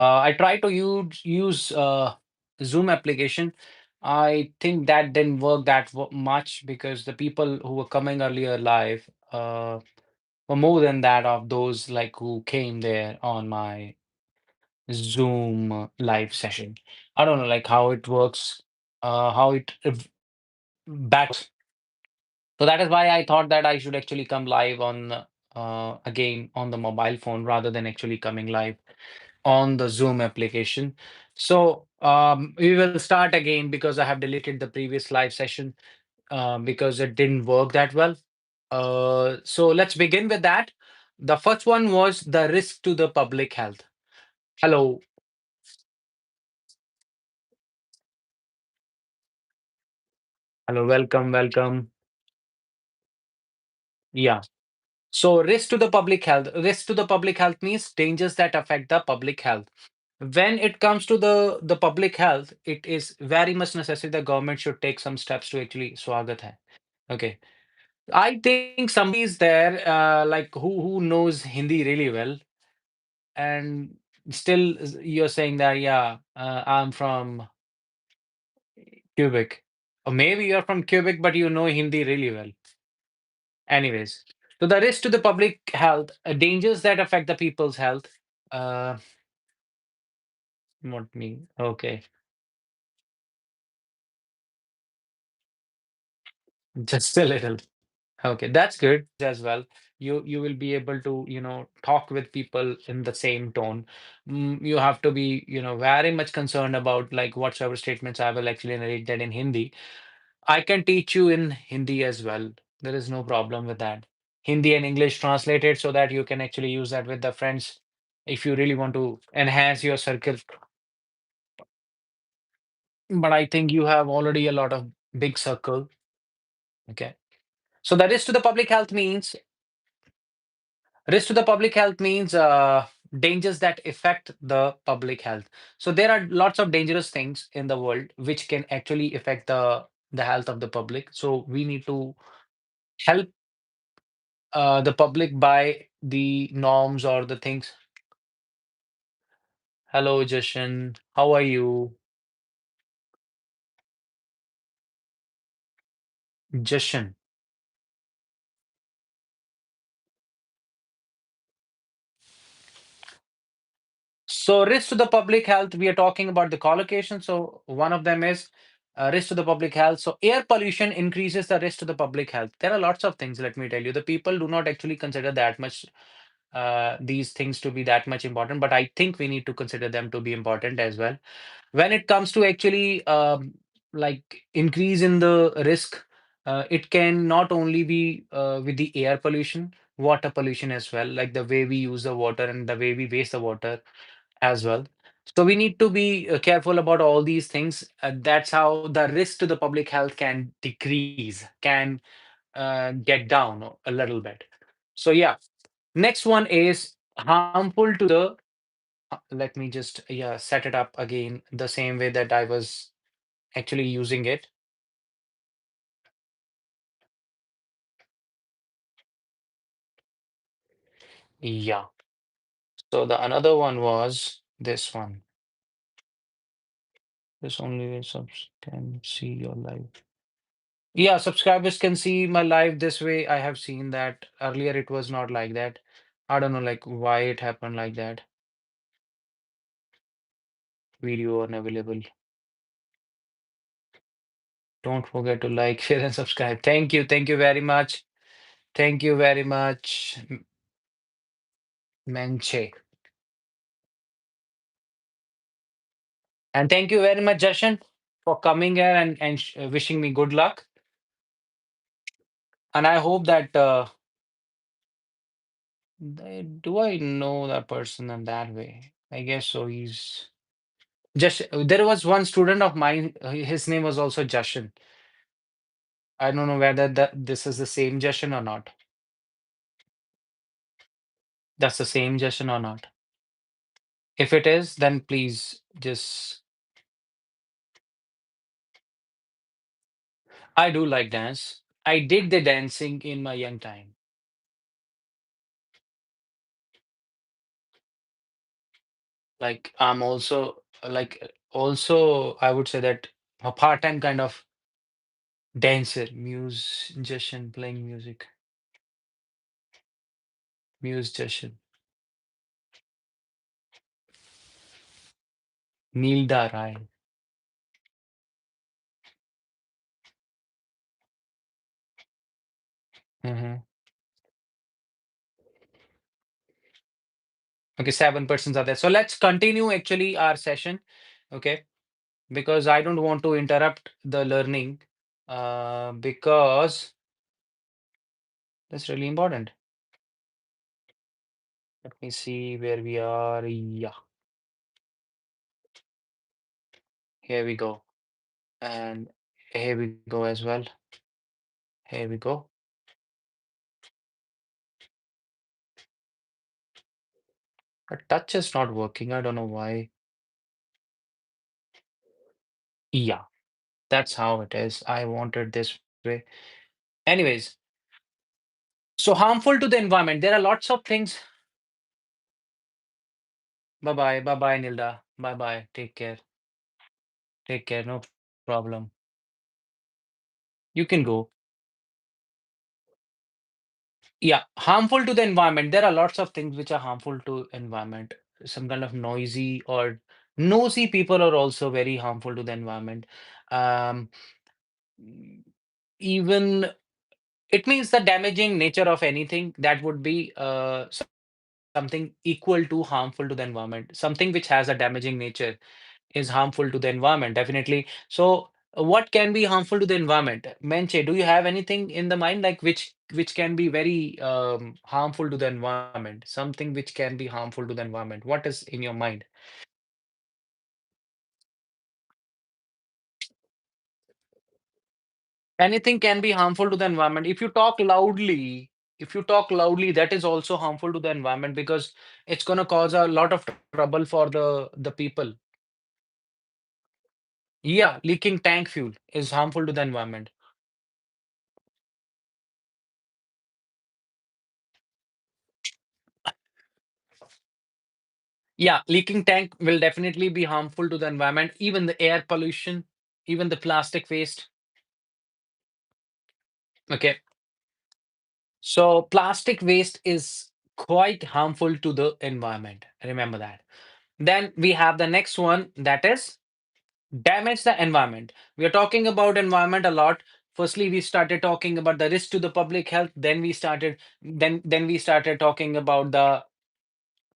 I tried to use Zoom application. I think that didn't work that much because the people who were coming earlier live were more than that of those like who came there on my Zoom live session. I don't know like how it works, how it backs. So that is why I thought that I should actually come live on again on the mobile phone rather than actually coming live on the Zoom application. So we will start again because I have deleted the previous live session because it didn't work that well. So let's begin with that. The first one was the risk to the public health. Hello, hello, welcome, welcome. Yeah. So risk to the public health. Risk to the public health means dangers that affect the public health. When it comes to the public health, it is very much necessary the government should take some steps to actually swagat hai. Okay. I think somebody is there, like who knows Hindi really well, and still you're saying that, yeah, I'm from Quebec, or maybe you're from Quebec, but you know Hindi really well. Anyways, so the risk to the public health, dangers that affect the people's health. Uh, what me? Okay, just a little. Okay, that's good as well. You will be able to, talk with people in the same tone. You have to be, very much concerned about like whatsoever statements I will actually narrate that in Hindi. I can teach you in Hindi as well. There is no problem with that. Hindi and English translated so that you can actually use that with the friends if you really want to enhance your circle. But I think you have already a lot of big circle. Okay. So that is to the public health means risk to the public health means dangers that affect the public health. So there are lots of dangerous things in the world which can actually affect the health of the public. So we need to help the public by the norms or the things. Hello, Jashan. How are you, Jashan? So risk to the public health, we are talking about the collocation. So one of them is risk to the public health. So air pollution increases the risk to the public health. There are lots of things, let me tell you. The people do not actually consider that much these things to be that much important, but I think we need to consider them to be important as well. When it comes to actually like increase in the risk, it can not only be with the air pollution, water pollution as well, like the way we use the water and the way we waste the water as well. So we need to be careful about all these things. That's how the risk to the public health can decrease, can get down a little bit. So yeah, next one is harmful to the. Let me just yeah set it up again the same way that I was actually using it. Yeah. So the another one was this one. This only way subs can see your live. Yeah, subscribers can see my live this way. I have seen that earlier it was not like that. I don't know like why it happened like that. Video unavailable. Don't forget to like, share, and subscribe. Thank you. Thank you very much. Thank you very much, Menche. And thank you very much, Jashan, for coming here and wishing me good luck. And I hope that do I know that person in that way? I guess so. He's just there was one student of mine. His name was also Jashan. I don't know whether this is the same Jashan or not. That's the same Jashan or not. If it is, then please just. I do like dance. I did the dancing in my young time. Like I'm also also I would say that a part-time kind of dancer, musician, playing music, musician, Nilda Rai. Mhm. Okay, 7 persons are there. So let's continue actually our session. Okay, because I don't want to interrupt the learning, because that's really important. Let me see where we are. Yeah, here we go. And here we go as well. Here we go. But touch is not working. I don't know why. Yeah, that's how it is. I wanted this way. Anyways, so harmful to the environment. There are lots of things. Bye bye. Bye bye, Nilda. Bye bye. Take care. Take care. No problem. You can go. Yeah, harmful to the environment. There are lots of things which are harmful to environment. Some kind of noisy or nosy people are also very harmful to the environment. Um, mm, Even it means the damaging nature of anything that would be something equal to harmful to the environment. Something which has a damaging nature is harmful to the environment, definitely. So, what can be harmful to the environment? Menche, do you have anything in the mind like which can be very harmful to the environment? Something which can be harmful to the environment. What is in your mind? Anything can be harmful to the environment. If you talk loudly, that is also harmful to the environment because it's gonna cause a lot of trouble for the people. Yeah, leaking tank fuel is harmful to the environment. Yeah, leaking tank will definitely be harmful to the environment, even the air pollution, even the plastic waste. Okay. So plastic waste is quite harmful to the environment. Remember that. Then we have the next one that is damage the environment. We are talking about environment a lot. Firstly, we started talking about the risk to the public health. Then we started talking about the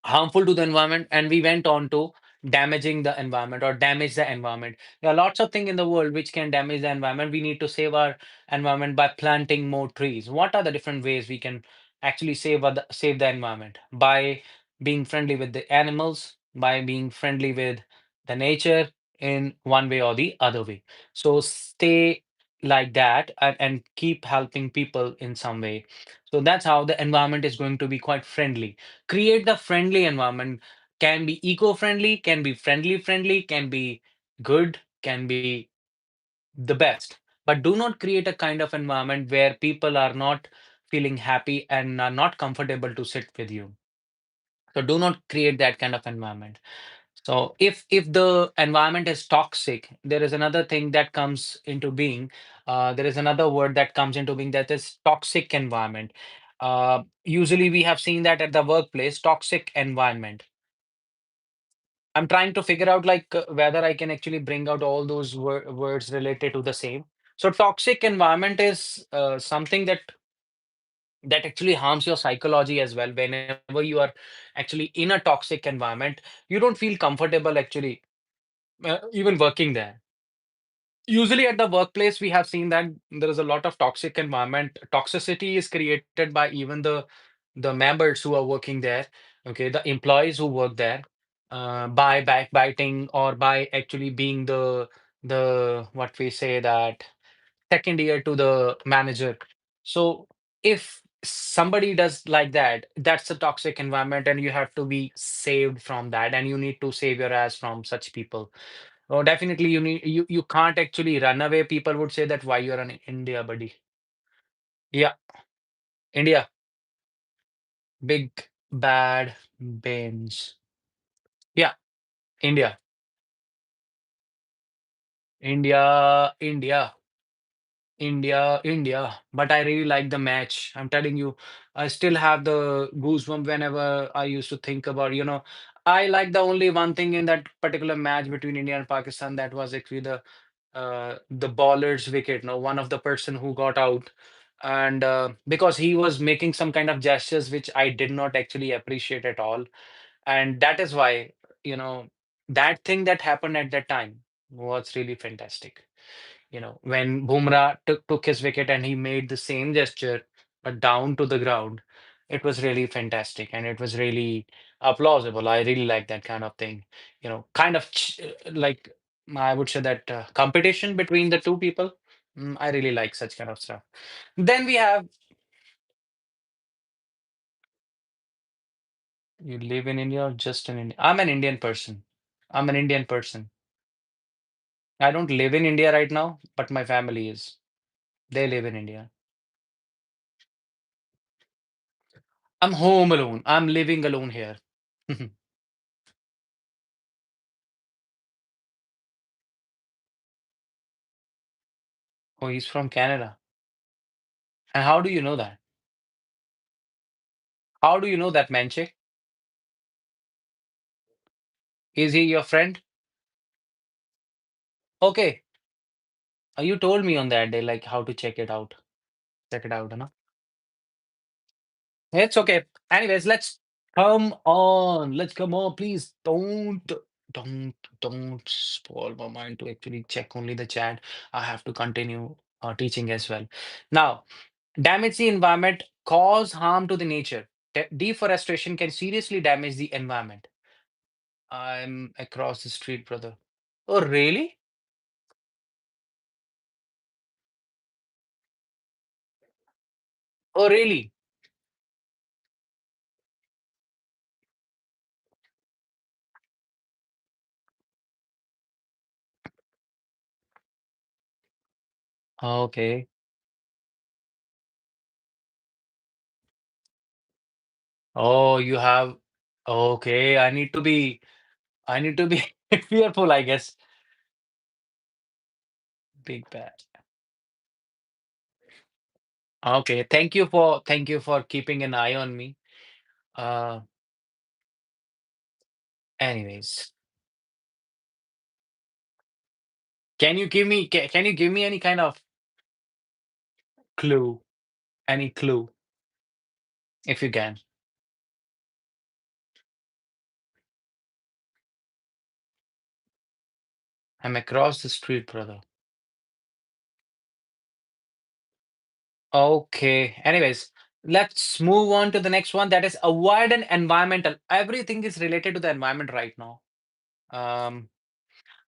harmful to the environment, and we went on to damaging the environment or damage the environment. There are lots of things in the world which can damage the environment. We need to save our environment by planting more trees. What are the different ways we can actually save the environment? By being friendly with the animals, by being friendly with the nature in one way or the other way. So stay like that, and keep helping people in some way. So that's how the environment is going to be quite friendly. Create the friendly environment. Can be eco-friendly, can be friendly, can be good, can be the best. But do not create a kind of environment where people are not feeling happy and are not comfortable to sit with you. So do not create that kind of environment. So if the environment is toxic, there is another thing that comes into being. There is another word that comes into being, that is toxic environment. Usually we have seen that at the workplace, toxic environment. I'm trying to figure out whether I can actually bring out all those words related to the same. So toxic environment is something that actually harms your psychology as well. Whenever you are actually in a toxic environment, you don't feel comfortable actually even working there. Usually at the workplace, we have seen that there is a lot of toxic environment. Toxicity is created by even the members who are working there, okay, the employees who work there, by backbiting or by actually being the what we say that second ear to the manager. So if somebody does like that, that's a toxic environment, and you have to be saved from that, and you need to save your ass from such people. Oh, definitely you can't actually run away. People would say that why you're in India, buddy. Yeah, India, big bad binge. Yeah. India, India, India. India. But I really like the match. I'm telling you, I still have the goosebump whenever I used to think about, I like the only one thing in that particular match between India and Pakistan that was actually the baller's wicket, no, one of the person who got out. And because he was making some kind of gestures which I did not actually appreciate at all. And that is why, you know, that thing that happened at that time was really fantastic. When Bumrah took his wicket and he made the same gesture, but down to the ground, it was really fantastic and it was really plausible. I really like that kind of thing. Kind of like I would say that competition between the two people. I really like such kind of stuff. Then we have you live in India or just in India? I'm an Indian person. I'm an Indian person. I don't live in India right now, but my family is. They live in India. I'm home alone. I'm living alone here. Oh, he's from Canada. And how do you know that? How do you know that, Manche? Is he your friend? Okay. You told me on that day, like how to check it out. Check it out, you know? It's okay. Anyways, let's come on. Let's come on. Please don't, don't spoil my mind to actually check only the chat. I have to continue teaching as well. Now, damage the environment, cause harm to the nature. Deforestation can seriously damage the environment. I'm across the street, brother. Oh, really? Oh, really? Okay. Oh, you have. Okay. I need to be fearful, I guess. Big bad. Okay. Thank you for keeping an eye on me. Uh, anyways, can you give me any kind of clue? Any clue, if you can? I'm across the street, brother. Okay. Anyways, let's move on to the next one. That is avoid an environmental. Everything is related to the environment right now. Um,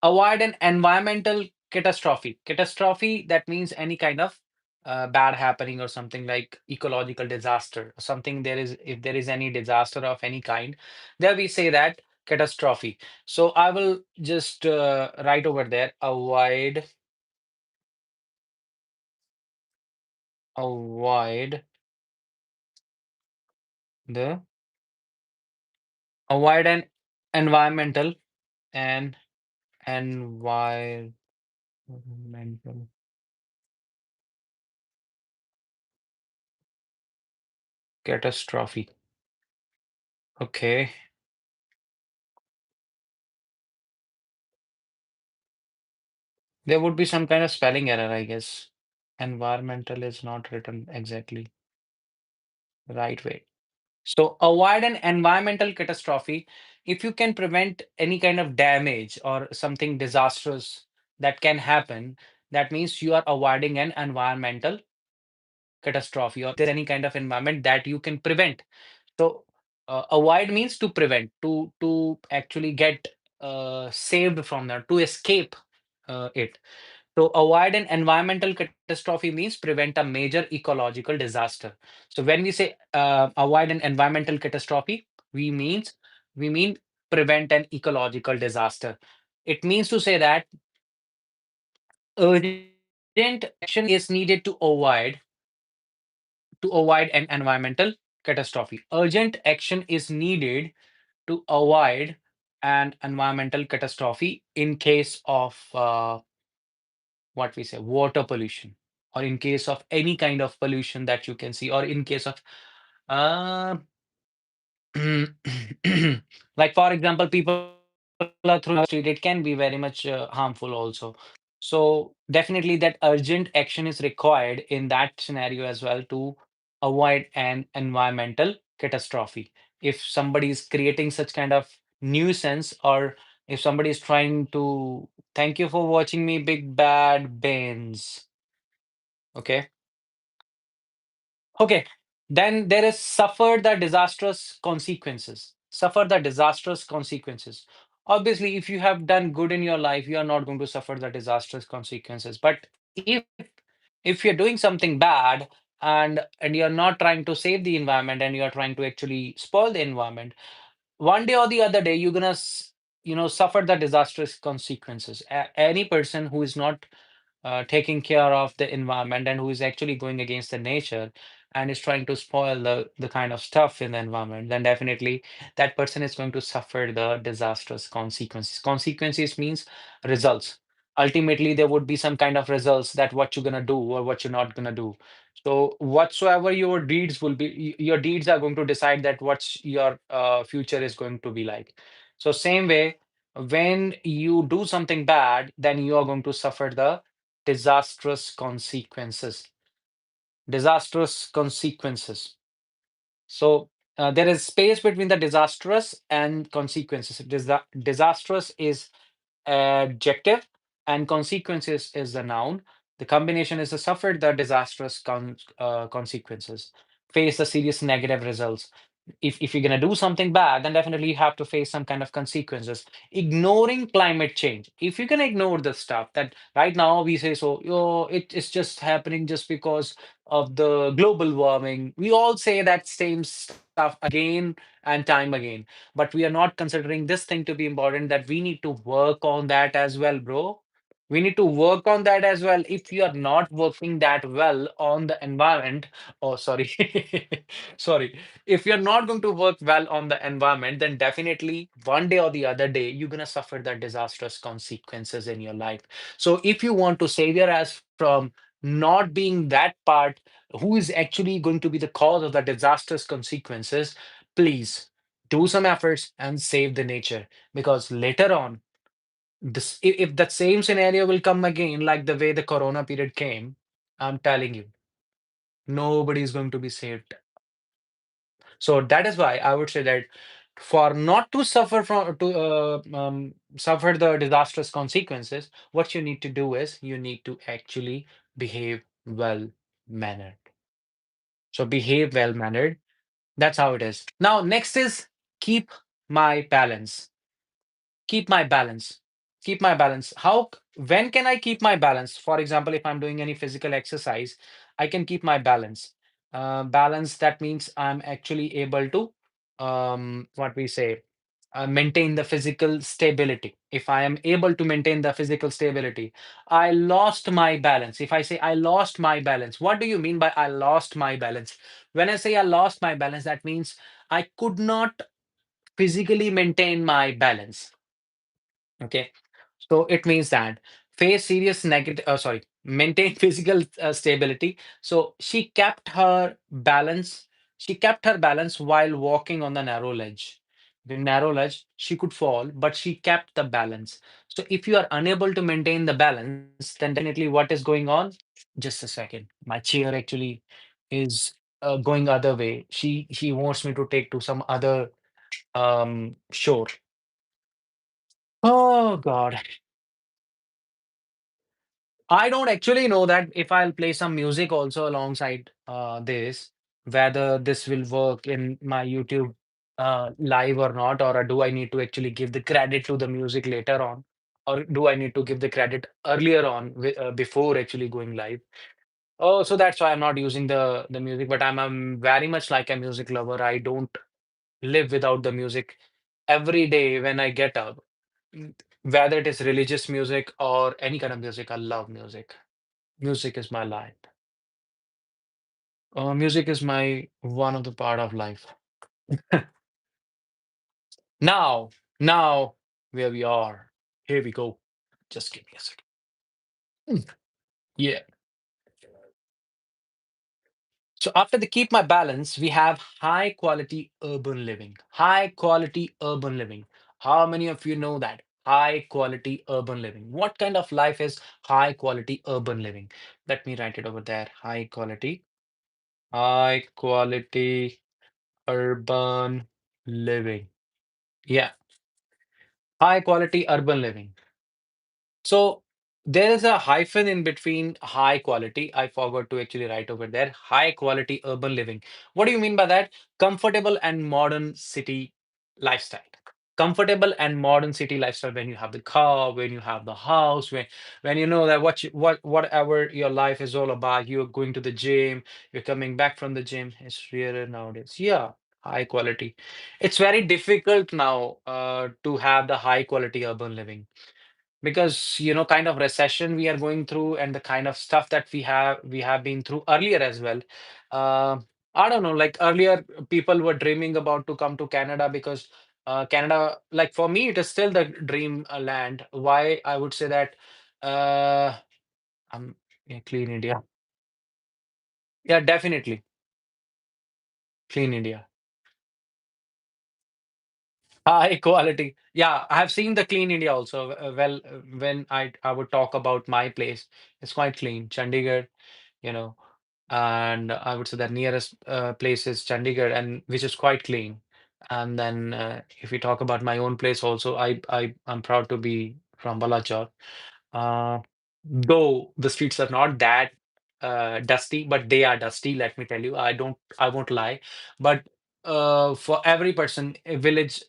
Avoid an environmental catastrophe. Catastrophe, that means any kind of bad happening or something like ecological disaster, something there is, if there is any disaster of any kind, there we say that catastrophe. So I will just write over there, avoid the, avoid an environmental and environmental catastrophe. Okay. There would be some kind of spelling error, I guess. Environmental is not written exactly right way. So avoid an environmental catastrophe. If you can prevent any kind of damage or something disastrous that can happen, that means you are avoiding an environmental catastrophe, or there's any kind of environment that you can prevent. So avoid means to prevent, to actually get saved from that, to escape it. So avoid an environmental catastrophe means prevent a major ecological disaster. So when we say avoid an environmental catastrophe, we mean prevent an ecological disaster. It means to say that urgent action is needed to avoid an environmental catastrophe. Urgent action is needed to avoid. and environmental catastrophe in case of what we say water pollution, or in case of any kind of pollution that you can see, or in case of uh, like for example, people are throwing street, it can be very much harmful also. So definitely that urgent action is required in that scenario as well to avoid an environmental catastrophe. If somebody is creating such kind of nuisance, or if somebody is trying to, thank you for watching me, Big Bad Banes. Okay. Okay, then there is suffer the disastrous consequences. Suffer the disastrous consequences. Obviously, if you have done good in your life, you are not going to suffer the disastrous consequences. But if you're doing something bad, and you're not trying to save the environment, and you are trying to actually spoil the environment, one day or the other day you're gonna suffer the disastrous consequences. Any person who is not taking care of the environment, and who is actually going against the nature and is trying to spoil the kind of stuff in the environment, then definitely that person is going to suffer the disastrous consequences. Consequences means results. Ultimately, there would be some kind of results that what you're gonna do or what you're not gonna do. So whatsoever your deeds will be, your deeds are going to decide that what's your future is going to be like. So same way, when you do something bad, then you are going to suffer the disastrous consequences. Disastrous consequences. So there is space between the disastrous and consequences. Disastrous is adjective, and consequences is the noun. The combination is to suffer the disastrous consequences, face the serious negative results. If you're going to do something bad, then definitely you have to face some kind of consequences. Ignoring climate change. If you can ignore the stuff that right now we say, so it's just happening just because of the global warming. We all say that same stuff again and time again, but we are not considering this thing to be important, that we need to work on that as well, bro. We need to work on that as well. If you are not working that well on the environment, oh, sorry, sorry. If you're not going to work well on the environment, then definitely one day or the other day, you're going to suffer the disastrous consequences in your life. So if you want to save your ass from not being that part who is actually going to be the cause of the disastrous consequences, please do some efforts and save the nature. Because later on, if that same scenario will come again, like the way the corona period came, I'm telling you, nobody is going to be saved. So that is why I would say that for not to suffer from to suffer the disastrous consequences, what you need to do is you need to actually behave well mannered. So behave well mannered. That's how it is. Now, next is keep my balance. Keep my balance. Keep my balance. When can I keep my balance? For example, if I'm doing any physical exercise, I can keep my balance. Balance, that means I'm actually able to, what we say, maintain the physical stability. If I am able to maintain the physical stability, I lost my balance. If I say I lost my balance, what do you mean by I lost my balance? When I say I lost my balance, that means I could not physically maintain my balance. Okay. So it means that face serious negative, maintain physical stability. So she kept her balance. She kept her balance while walking on the narrow ledge. The narrow ledge, she could fall, but she kept the balance. So if you are unable to maintain the balance, then definitely what is going on? Just a second. My chair actually is going other way. She wants me to take to some other shore. Oh God. I don't actually know that if I'll play some music also alongside this, whether this will work in my YouTube live or not, or do I need to actually give the credit to the music later on, or do I need to give the credit earlier on before actually going live? Oh, so that's why I'm not using the music, but I'm very much like a music lover. I don't live without the music. Every day when I get up, mm, whether it is religious music or any kind of music, I love music. Music is my life. Music is my one of the part of life. Now, Now, where we are, here we go. Just give me a second. Yeah. So after the keep my balance, we have high quality urban living. High quality urban living. How many of you know that? High quality urban living. What kind of life is high quality urban living? Let me write it over there. High quality urban living. Yeah, high quality urban living. So there is a hyphen in between high quality. I forgot to actually write over there. High quality urban living. What do you mean by that? Comfortable and modern city lifestyle. Comfortable and modern city lifestyle when you have the car, when you have the house, when you know that whatever your life is all about, you're going to the gym, you're coming back from the gym. It's rarer nowadays. Yeah, high quality. It's very difficult now to have the high quality urban living because kind of recession we are going through and the kind of stuff that we have been through earlier as well. uh, I don't know, like earlier people were dreaming about to come to Canada because Canada, like for me it is still the dream land. Why I would say that? uh yeah, clean India. Yeah, definitely clean India. High quality. Yeah, I have seen the clean India also. Well, when I would talk about my place, it's quite clean. Chandigarh, you know, and I would say that nearest place is Chandigarh, and which is quite clean. And then if we talk about my own place also, I'm proud to be from Balachar. Uh, though the streets are not that dusty, but they are dusty. Let me tell you, I won't lie. But for every person, a village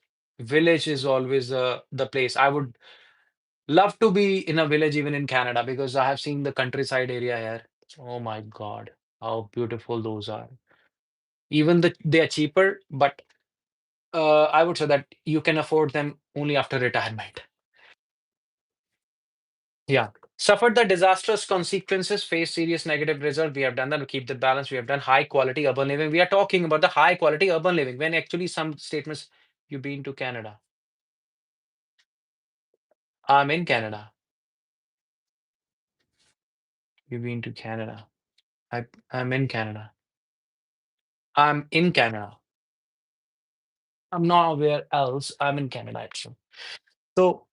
is always the place. I would love to be in a village, even in Canada, because I have seen the countryside area here. Oh my God, how beautiful those are. Even they are cheaper, but I would say that you can afford them only after retirement. Yeah. Suffered the disastrous consequences, face serious negative result. We have done that to keep the balance. We have done high quality urban living. We are talking about the high quality urban living when actually some statements, you've been to Canada. I'm in Canada. You've been to Canada. I'm in Canada. I'm in Canada. I'm not aware else. I'm in Canada actually. So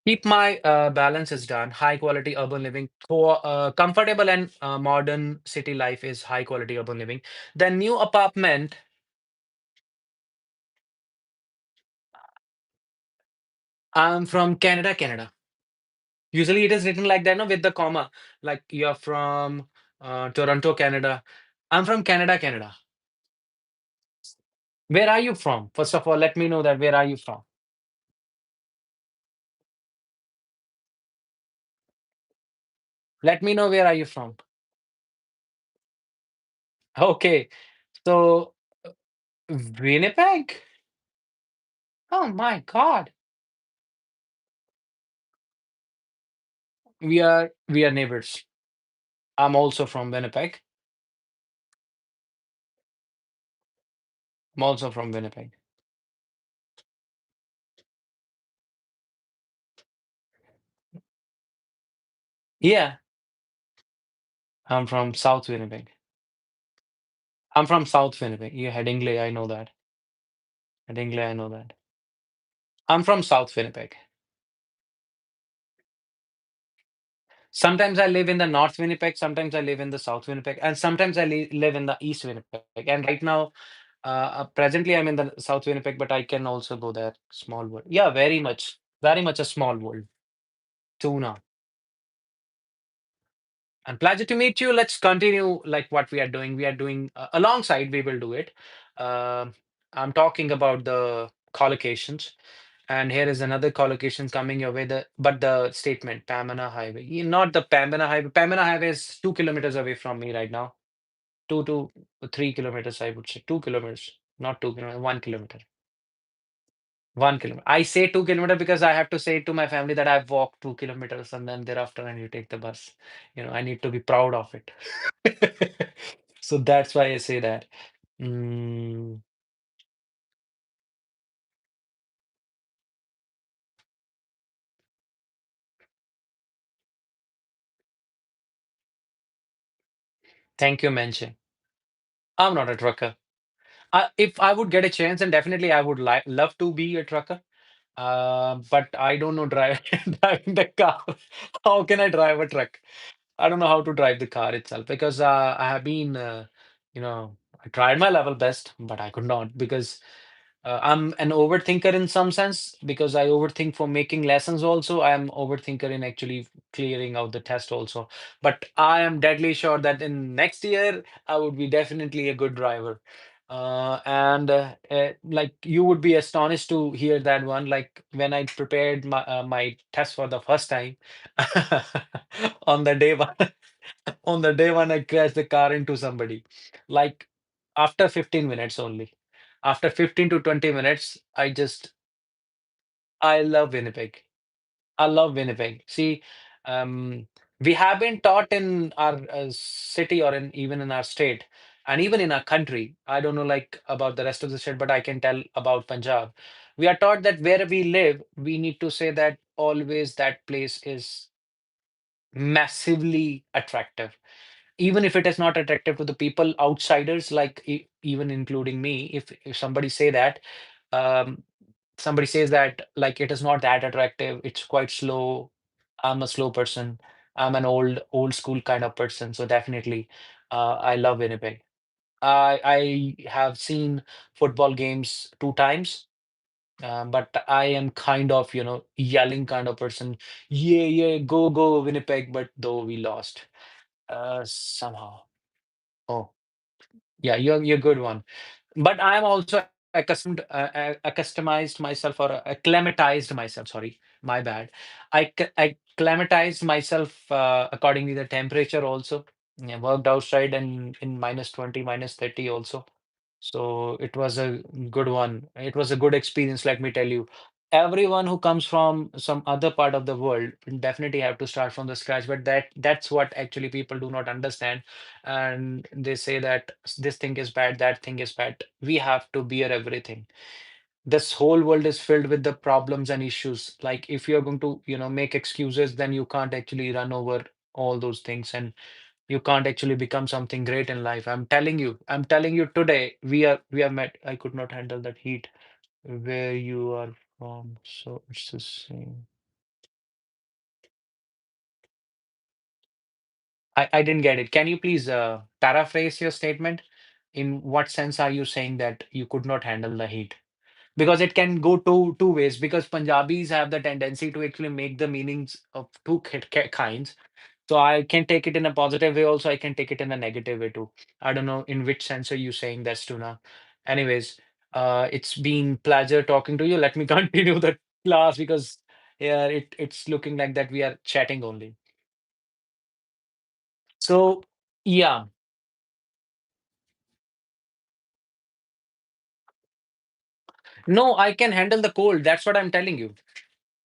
keep my balance is done. High quality urban living. Comfortable and modern city life is high quality urban living. The new apartment. I'm from Canada, Canada. Usually it is written like that, no, with the comma. Like you're from Toronto, Canada. I'm from Canada, Canada. Where are you from? First of all, let me know that where are you from? Let me know where are you from. Okay. So Winnipeg? Oh my God. We are neighbors. I'm also from Winnipeg. I'm also from Winnipeg. Yeah, I'm from South Winnipeg. I'm from South Winnipeg. Yeah, Headingley, I know that. Headingley, I know that. I'm from South Winnipeg. Sometimes I live in the North Winnipeg, sometimes I live in the South Winnipeg, and sometimes I live in the East Winnipeg. And right now, presently I'm in the South Winnipeg, but I can also go there. Small world. Yeah, very much a small world. Tuna. And pleasure to meet you. Let's continue like what we are doing. We are doing alongside. We will do it. Um I'm talking about the collocations. And here is another collocation coming your way. The statement, Pamana Highway. Not the Pamana Highway. Pamana Highway is 2 kilometers away from me right now. 2 to 3 kilometers, I would say. 2 kilometers, not 2 kilometers, 1 kilometer. 1 kilometer. I say 2 kilometer because I have to say to my family that I've walked 2 kilometers and then thereafter I need to take the bus. I need to be proud of it. So that's why I say that. Mm, Thank you, Mention. I'm not a trucker. If I would get a chance, then definitely I would love to be a trucker. But I don't know driving the car. How can I drive a truck? I don't know how to drive the car itself because I have been, I tried my level best, but I could not because I'm an overthinker in some sense because I overthink for making lessons also. I am overthinker in actually clearing out the test also. But I am deadly sure that in next year I would be definitely a good driver. Like you would be astonished to hear that one. Like when I prepared my test for the first time, on the day one, on the day one I crashed the car into somebody. Like after 15 minutes only. After 15 to 20 minutes, I love Winnipeg. I love Winnipeg. See, um, we have been taught in our city or in even in our state and even in our country. I don't know like about the rest of the state, but I can tell about Punjab. We are taught that where we live, we need to say that always that place is massively attractive. Even if it is not attractive to the people outsiders, like even including me, if somebody say that, um, somebody says that like it is not that attractive, it's quite slow. I'm a slow person. I'm an old school kind of person. So definitely, I love Winnipeg. I have seen football games 2 times, but I am kind of yelling kind of person. Yeah, yeah, go go Winnipeg! But though we lost, somehow. Oh. Yeah, you're good one. But I'm also accustomized myself or acclimatized myself. Sorry, my bad. I acclimatized myself accordingly the temperature also. Yeah, worked outside and in -20, -30 also. So it was a good one. It was a good experience, let me tell you. Everyone who comes from some other part of the world definitely have to start from the scratch, but that's what actually people do not understand. And they say that this thing is bad, that thing is bad. We have to bear everything. This whole world is filled with the problems and issues. Like if you're going to, make excuses, then you can't actually run over all those things. And you can't actually become something great in life. I'm telling you today, we have met. I could not handle that heat where you are from. So it's the same. I didn't get it. Can you please paraphrase your statement? In what sense are you saying that you could not handle the heat? Because it can go two ways. Because Punjabis have the tendency to actually make the meanings of two kinds. So I can take it in a positive way also, I can take it in a negative way too. I don't know in which sense are you saying that, Stuna. Anyways, it's been pleasure talking to you. Let me continue the class because yeah, it's looking like that we are chatting only. So yeah, no, I can handle the cold. That's what I'm telling you.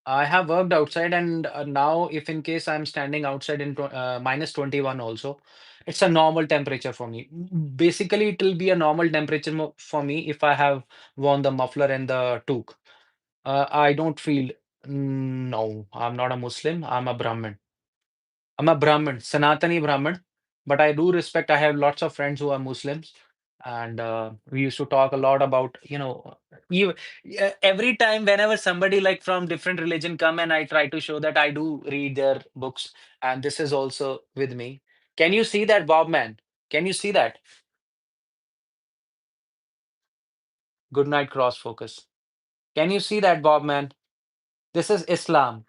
I have worked outside, and now, if in case I'm standing outside in -21 also, it's a normal temperature for me. Basically, it will be a normal temperature for me if I have worn the muffler and the toque. I don't feel, no, I'm not a Muslim, I'm a Brahmin. I'm a Brahmin, Sanatani Brahmin, but I do respect. I have lots of friends who are Muslims, and we used to talk a lot about, you, every time whenever somebody like from different religion come and I try to show that I do read their books, and this is also with me. Can you see that, Bob man? Can you see that? Good night, cross focus. Can you see that, Bob man? This is Islam.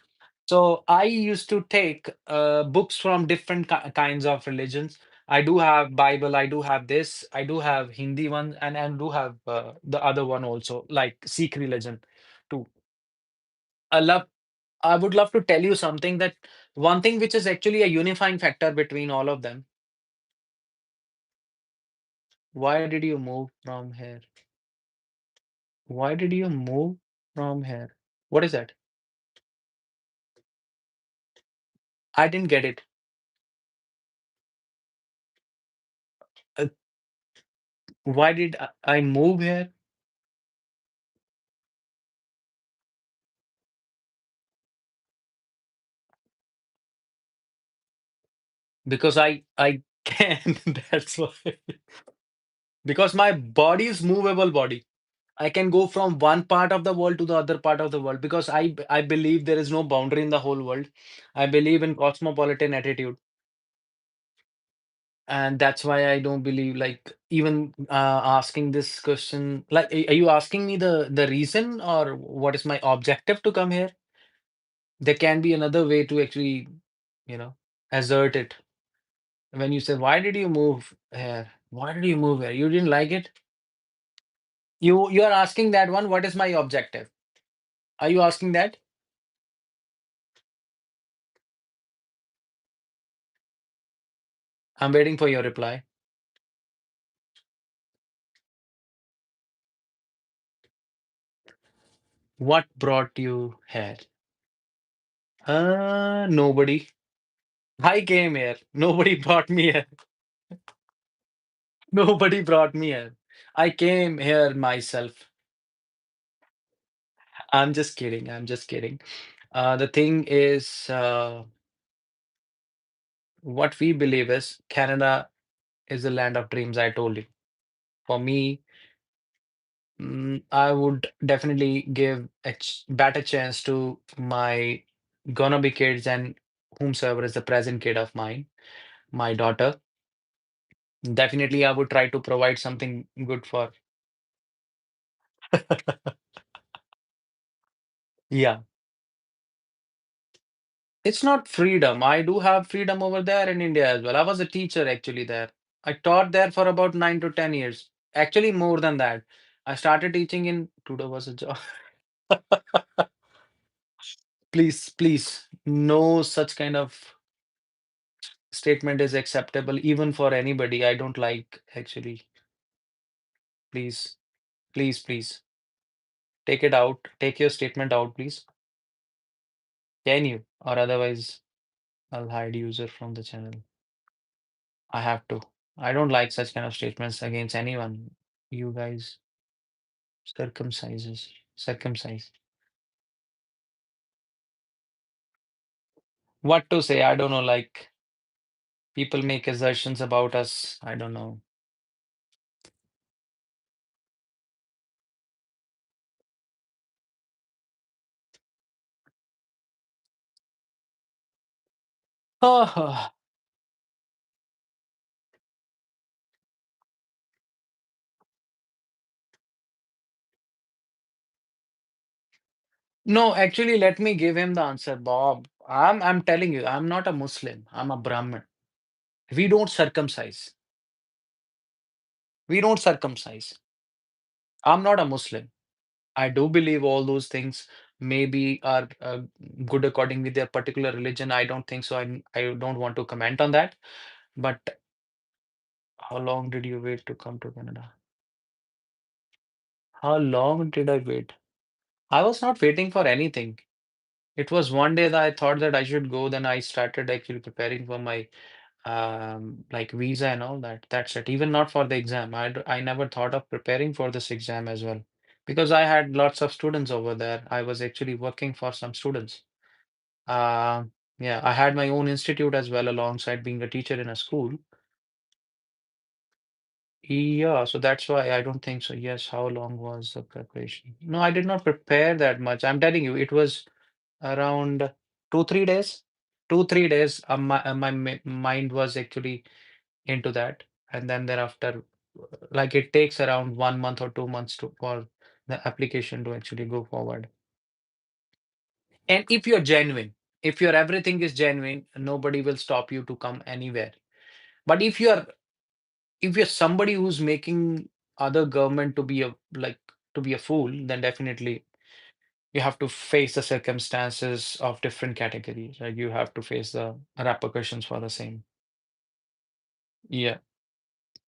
So I used to take books from different kinds of religions. I do have Bible, I do have this, I do have Hindi one, and do have the other one also, like Sikh religion too. I love. I would love to tell you something that one thing which is actually a unifying factor between all of them. Why did you move from here? Why did you move from here? What is that? I didn't get it. Uh, why did I move here? Because I Can that's why. Because my body is movable body. I can go from one part of the world to the other part of the world because I believe there is no boundary in the whole world. I believe in cosmopolitan attitude, and that's why I don't believe like even asking this question. Like, are you asking me the reason or what is my objective to come here? There can be another way to actually, you know, assert it. When you say, "Why did you move here? Why did you move here? You didn't like it?" You are asking that one. What is my objective? Are you asking that? I'm waiting for your reply. What brought you here? Nobody. I came here. Nobody brought me here. Nobody brought me here. I came here myself. I'm just kidding. I'm just kidding. The thing is, what we believe is Canada is the land of dreams. I told you. For me, I would definitely give a better chance to my gonna be kids and whomsoever is the present kid of mine, my daughter. Definitely, I would try to provide something good for. Yeah, it's not freedom. I do have freedom over there in India as well. I was a teacher actually there. I taught there for about 9 to 10 years. Actually, more than that. I started teaching in today was a job. Please, please, no such kind of statement is acceptable even for anybody. I don't like actually. Please, please, please take it out. Take your statement out, please. Can you? Or otherwise, I'll hide user from the channel. I have to. I don't like such kind of statements against anyone. You guys circumcise. What to say? I don't know. Like people make assertions about us. I don't know. Oh, no, actually, let me give him the answer, Bob. I'm telling you, I'm not a Muslim. I'm a Brahmin. We don't circumcise. We don't circumcise. I'm not a Muslim. I do believe all those things maybe are good according with their particular religion. I don't think so. I don't want to comment on that. But how long did you wait to come to Canada? How long did I wait? I was not waiting for anything. It was one day that I thought that I should go. Then I started actually preparing for my like visa and all that. That's it. Even not for the exam. I never thought of preparing for this exam as well because I had lots of students over there. I was actually working for some students. Uh, yeah, I had my own institute as well alongside being a teacher in a school. Yeah, so that's why I don't think so. Yes, how long was the preparation? No, I did not prepare that much. I'm telling you, it was around 2, 3 days. 2, 3 days. My mind was actually into that, and then thereafter, like it takes around 1 month or 2 months to for the application to actually go forward. And if you're genuine, if your everything is genuine, nobody will stop you to come anywhere. But if you're somebody who's making other government to be a like to be a fool, then definitely you have to face the circumstances of different categories. Like you have to face the repercussions for the same. Yeah.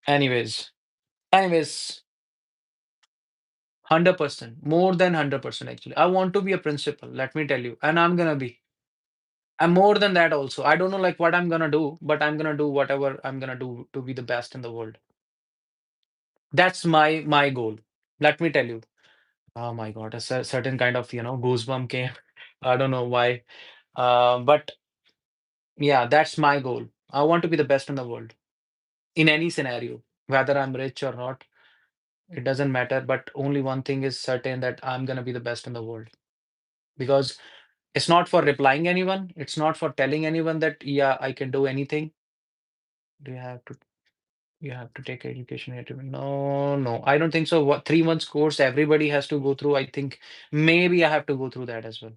Anyways, anyways, 100%, more than 100% actually. I want to be a principal, let me tell you, and I'm gonna be. I'm more than that also. I don't know like what I'm gonna do, but I'm gonna do whatever I'm gonna do to be the best in the world. That's my goal. Let me tell you. Oh my God, a certain kind of, goosebump came. I don't know why. But yeah, that's my goal. I want to be the best in the world. in any scenario, whether I'm rich or not. It doesn't matter. But only one thing is certain, that I'm gonna be the best in the world. Because it's not for replying anyone. It's not for telling anyone that yeah, I can do anything. Do you have to take education here to no, no, I don't think so. What 3 months course everybody has to go through? I think maybe I have to go through that as well.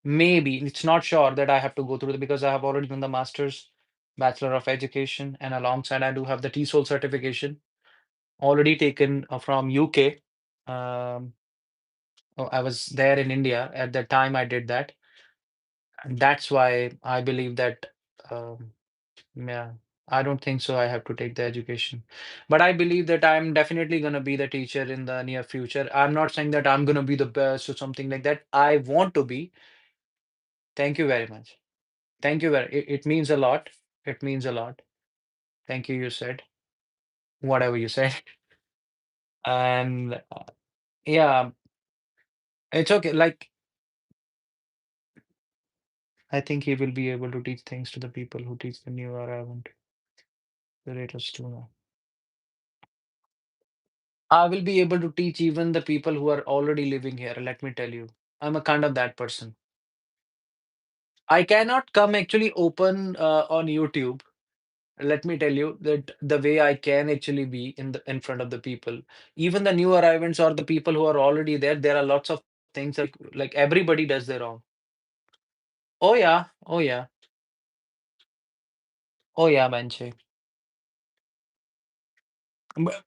Maybe it's not sure that I have to go through it, because I have already done the master's, Bachelor of Education, and alongside I do have the TESOL certification already taken from UK. Um, I was there in India at the time I did that, and that's why I believe that. Um, Yeah, I don't think so. I have to take the education. But I believe that I'm definitely going to be the teacher in the near future. I'm not saying that I'm going to be the best or something like that. I want to be. Thank you very much. Thank you very it means a lot. It means a lot. Thank you, you said. Whatever you said. And yeah, it's okay. Like, I think he will be able to teach things to the people who teach the new arrivant, the latest tuna. I will be able to teach even the people who are already living here. Let me tell you, I'm a kind of that person. I cannot come actually open on YouTube. Let me tell you that the way I can actually be in front of the people, even the new arrivants or the people who are already there, there are lots of things like everybody does their wrong. Oh yeah, oh yeah, oh yeah, Manche.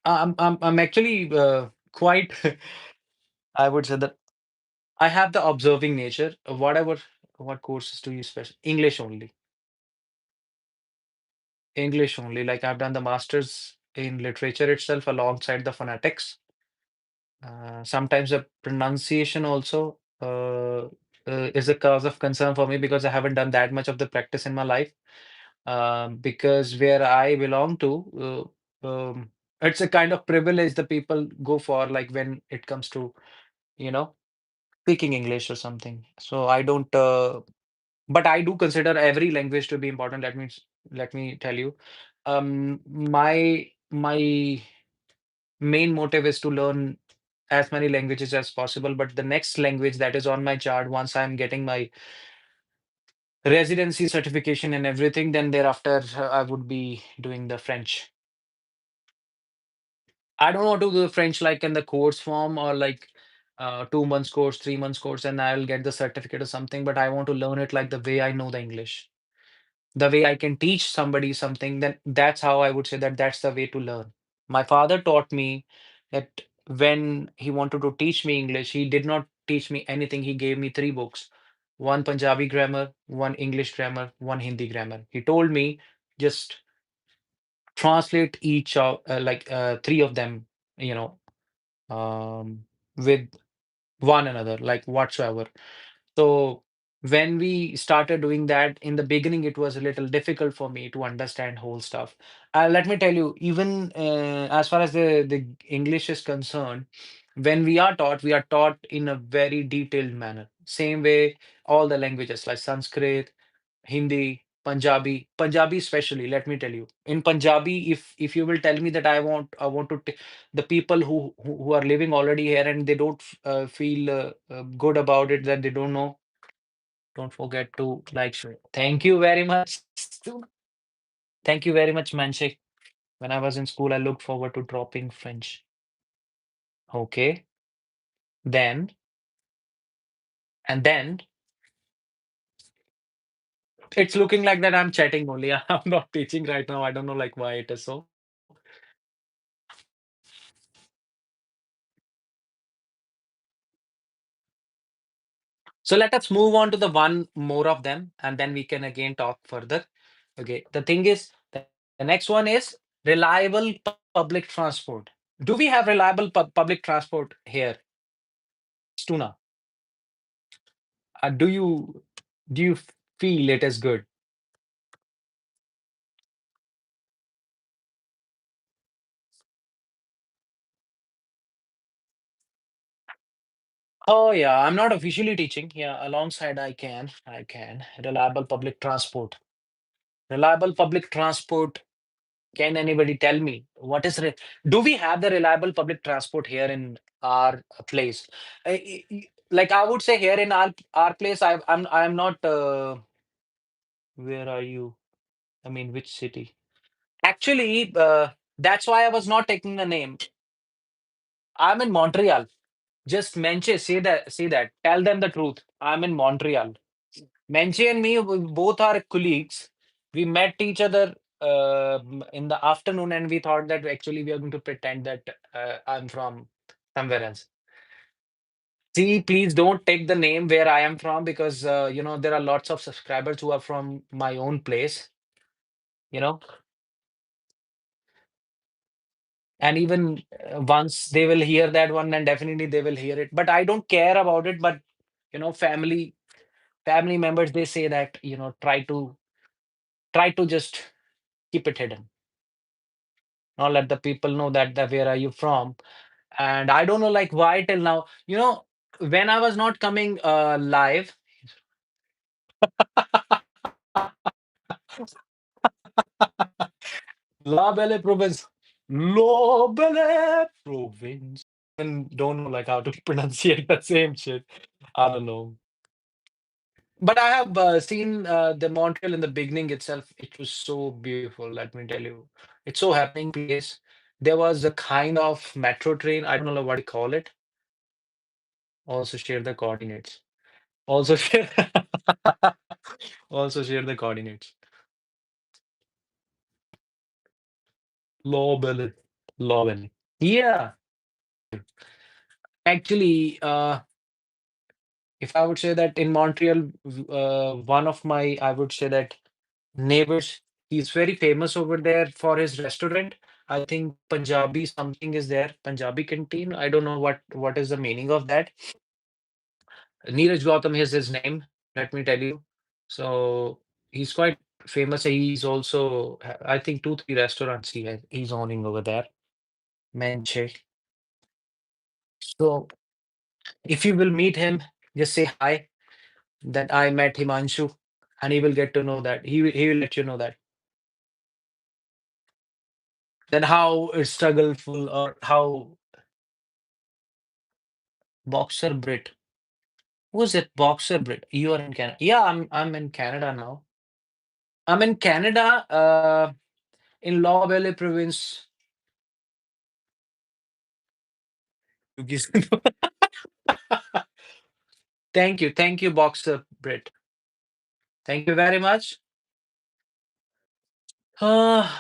I'm actually quite. I would say that I have the observing nature. Whatever, what courses do you special? English only. English only. Like I've done the masters in literature itself alongside the phonetics. Sometimes the pronunciation also is a cause of concern for me, because I haven't done that much of the practice in my life. Because where I belong to, it's a kind of privilege the people go for, like when it comes to, you know, speaking English or something. So I don't, but I do consider every language to be important. Let me tell you, my main motive is to learn as many languages as possible. But the next language that is on my chart, once I'm getting my residency certification and everything, then thereafter I would be doing the French. I don't want to do the French like in the course form, or like 2 months course, 3 months course, and I'll get the certificate or something. But I want to learn it like the way I know the English, the way I can teach somebody something. Then that's how I would say that that's the way to learn. My father taught me that when he wanted to teach me English, he did not teach me anything. He gave me three books: one Punjabi grammar, one English grammar, one Hindi grammar. He told me just translate each of three of them, you know, with one another, like whatsoever. So when we started doing that in the beginning, it was a little difficult for me to understand whole stuff. Let me tell you, even as far as the English is concerned, when we are taught in a very detailed manner. Same way, all the languages like Sanskrit, Hindi, Punjabi especially. Let me tell you, in Punjabi, if you will tell me that I want to the people who are living already here and they don't feel good about it, that they don't know, don't forget to like share. Thank you very much. Thank you very much, Manshik. When I was in school, I looked forward to dropping French. Okay, then and then it's looking like that I'm chatting only. I'm not teaching right now. I don't know like why it is so. So let us move on to the one more of them, and then we can again talk further. Okay, the thing is, the next one is reliable public transport. Do we have reliable public transport here, Stuna? Do you feel it is good? Oh yeah, I'm not officially teaching. Yeah, alongside I can reliable public transport. Reliable public transport. Can anybody tell me what is do we have the reliable public transport here in our place? Like I would say here in our place, I'm not. Where are you? I mean, which city? Actually, that's why I was not taking the name. I'm in Montreal. Just mention, say that, say that. Tell them the truth. I'm in Montreal. Menchie and me, we both are colleagues. We met each other in the afternoon, and we thought that actually we are going to pretend that I'm from somewhere else. See, please don't take the name where I am from because there are lots of subscribers who are from my own place. You know, and even once they will hear that one, then definitely they will hear it. But I don't care about it. But family members, they say that try to just keep it hidden. Not let the people know that where are you from. And I don't know like why till now, when I was not coming live. La Belle Province. La Belle Province. And don't know like how to pronunciate the same shit. I don't know. But I have seen the Montreal in the beginning itself. It was so beautiful, let me tell you. It's so happening place. There was a kind of metro train. I don't know what you call it. Also share the coordinates. Also share also share the coordinates. Lowbelly. Lowbelly. Yeah. Actually, if I would say that in Montreal, one of my, I would say that neighbors, he's very famous over there for his restaurant. I think Punjabi something is there, Punjabi canteen. I don't know what is the meaning of that. Neeraj Gautam is his name, let me tell you. So he's quite famous. He's also, I think, two, three restaurants he's owning over there. Menche. So if you will meet him, just say hi that I met Himanshu, and he will get to know that. He will let you know that. Then how it's struggleful or how Boxer Brit. Who's it? Boxer Brit. You are in Canada. Yeah, I'm in Canada now. I'm in Canada, in Law Valley province. Thank you, Boxer Brit. Thank you very much. Uh,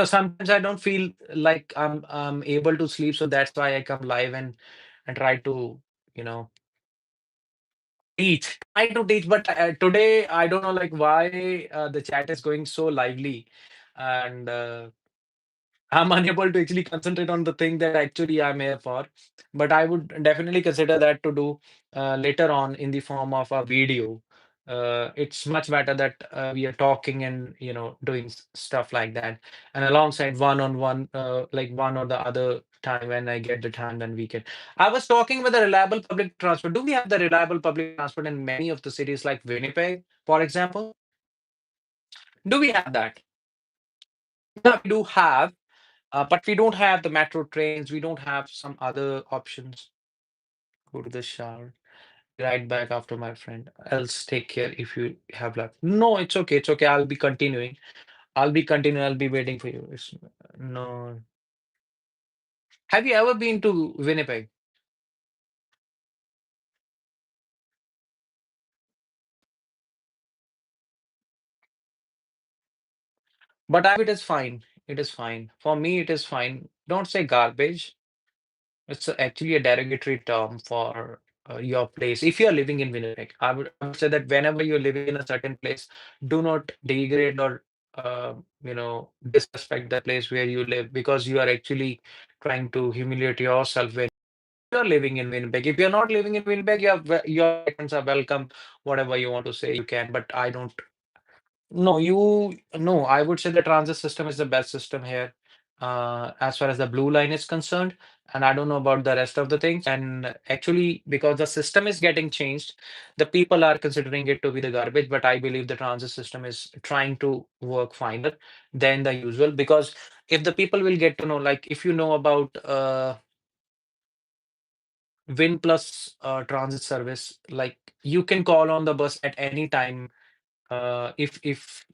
sometimes I don't feel like I'm able to sleep, so that's why I come live and try to, you know, try to teach. But today I don't know like why the chat is going so lively, and I'm unable to actually concentrate on the thing that actually I'm here for. But I would definitely consider that to do later on in the form of a video. It's much better that we are talking and doing stuff like that, and alongside one-on-one, like one or the other time when I get the time, then we can. I was talking with a reliable public transport. Do we have the reliable public transport in many of the cities like Winnipeg, for example? Do we have that? Yeah, we do have. But we don't have the metro trains. We don't have some other options. Go to the shower, right back after my friend. Else take care if you have left. No, it's okay. It's okay. I'll be continuing. I'll be continuing. I'll be waiting for you. No. Have you ever been to Winnipeg? But it is fine. It is fine. For me, it is fine. Don't say garbage. It's actually a derogatory term for your place. If you're living in Winnipeg, I would say that whenever you're living in a certain place, do not degrade or disrespect the place where you live because you are actually trying to humiliate yourself when you're living in Winnipeg. If you're not living in Winnipeg, your friends are welcome. Whatever you want to say, you can. But I don't. No, I would say the transit system is the best system here. as far as the blue line is concerned. And I don't know about the rest of the things. And actually, because the system is getting changed, the people are considering it to be the garbage. But I believe the transit system is trying to work finer than the usual. Because if the people will get to know, like if you know about Win Plus transit service, like you can call on the bus at any time if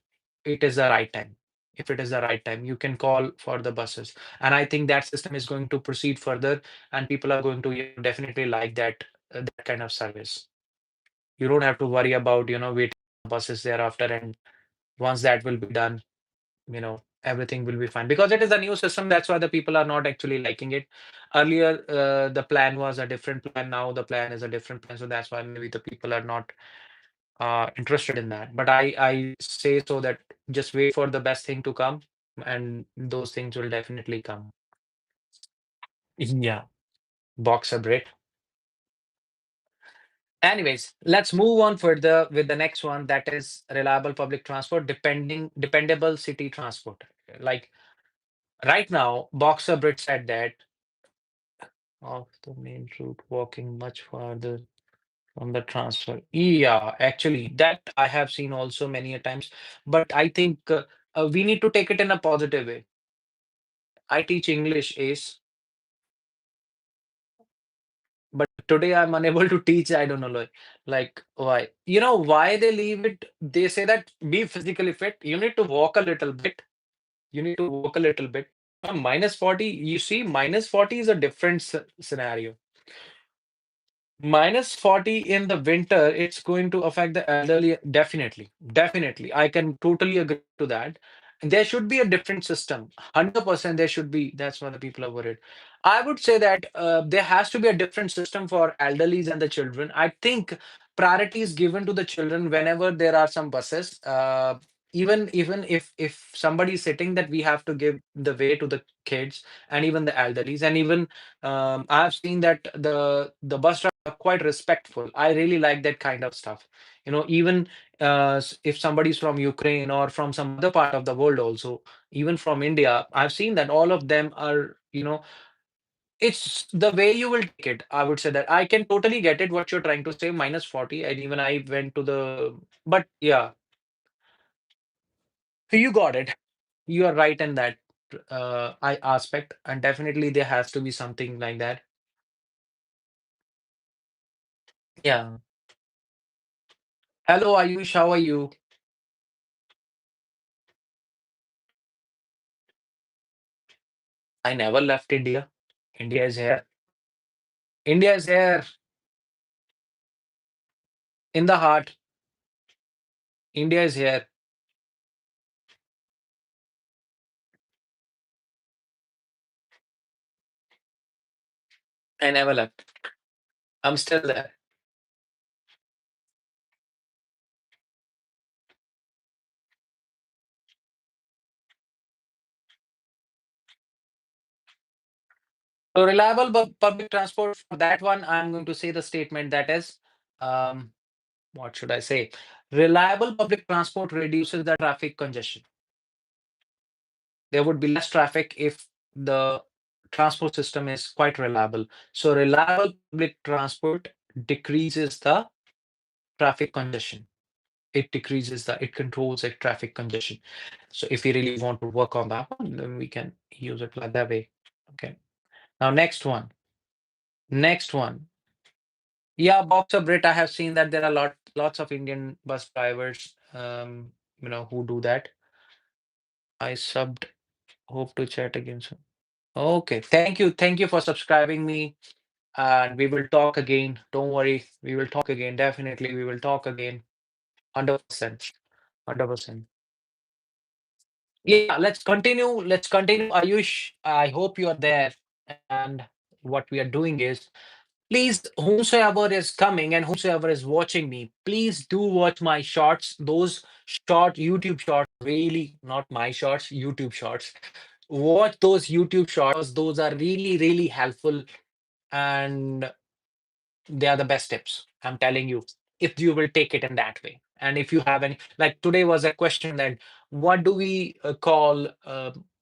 it is the right time. If it is the right time, you can call for the buses. And I think that system is going to proceed further, and people are going to definitely like that kind of service. You don't have to worry about, waiting for buses thereafter. And once that will be done, everything will be fine because it is a new system. That's why the people are not actually liking it. Earlier, the plan was a different plan. Now the plan is a different plan. So that's why maybe the people are not interested in that. But I say so that just wait for the best thing to come, and those things will definitely come. Yeah, boxer Brit. Anyways, let's move on further with the next one, that is reliable public transport, dependable city transport. Like right now, boxer Brit said that off the main route, walking much farther from the transfer. Yeah, actually, that I have seen also many a times. But I think we need to take it in a positive way. I teach English, Ace, but today I'm unable to teach. I don't know, like why. You know why they leave it? They say that be physically fit. You need to walk a little bit. You need to walk a little bit. Minus 40, you see, minus 40 is a different scenario. Minus 40 in the winter, it's going to affect the elderly. Definitely. Definitely. I can totally agree to that. There should be a different system. 100% there should be. That's why the people are worried. I would say that there has to be a different system for elderlies and the children. I think priority is given to the children whenever there are some buses. Even if somebody is sitting, that we have to give the way to the kids and even the elderlies. And even I have seen that the bus quite respectful. I really like that kind of stuff. Even if somebody's from Ukraine or from some other part of the world also, even from India, I've seen that all of them are, it's the way you will take it. I would say that I can totally get it what you're trying to say, minus 40. And even I went to but yeah, you got it. You are right in that I aspect. And definitely there has to be something like that. Yeah. Hello, Ayush, how are you? I never left India. India is here. India is here in the heart. India is here. I never left. I'm still there. So reliable public transport, for that one, I'm going to say the statement that is, um, what should I say? Reliable public transport reduces the traffic congestion. There would be less traffic if the transport system is quite reliable. So reliable public transport decreases the traffic congestion. It controls the traffic congestion. So if we really want to work on that one, then we can use it like that way. Okay. Now next one. Next one. Yeah, Boxer Brit, I have seen that there are lots of Indian bus drivers who do that. I subbed, hope to chat again soon. Okay. Thank you. Thank you for subscribing me. And we will talk again. Don't worry. We will talk again. Definitely we will talk again. 100%. 100%. Yeah, let's continue. Let's continue. Ayush, I hope you are there. And what we are doing is, please, whomsoever is coming and whomsoever is watching me, please do watch my shorts. Those short YouTube shorts, really not my shorts, YouTube shorts. Watch those YouTube shorts. Those are really, really helpful. And they are the best tips. I'm telling you, if you will take it in that way. And if you have any, like today was a question that what do we call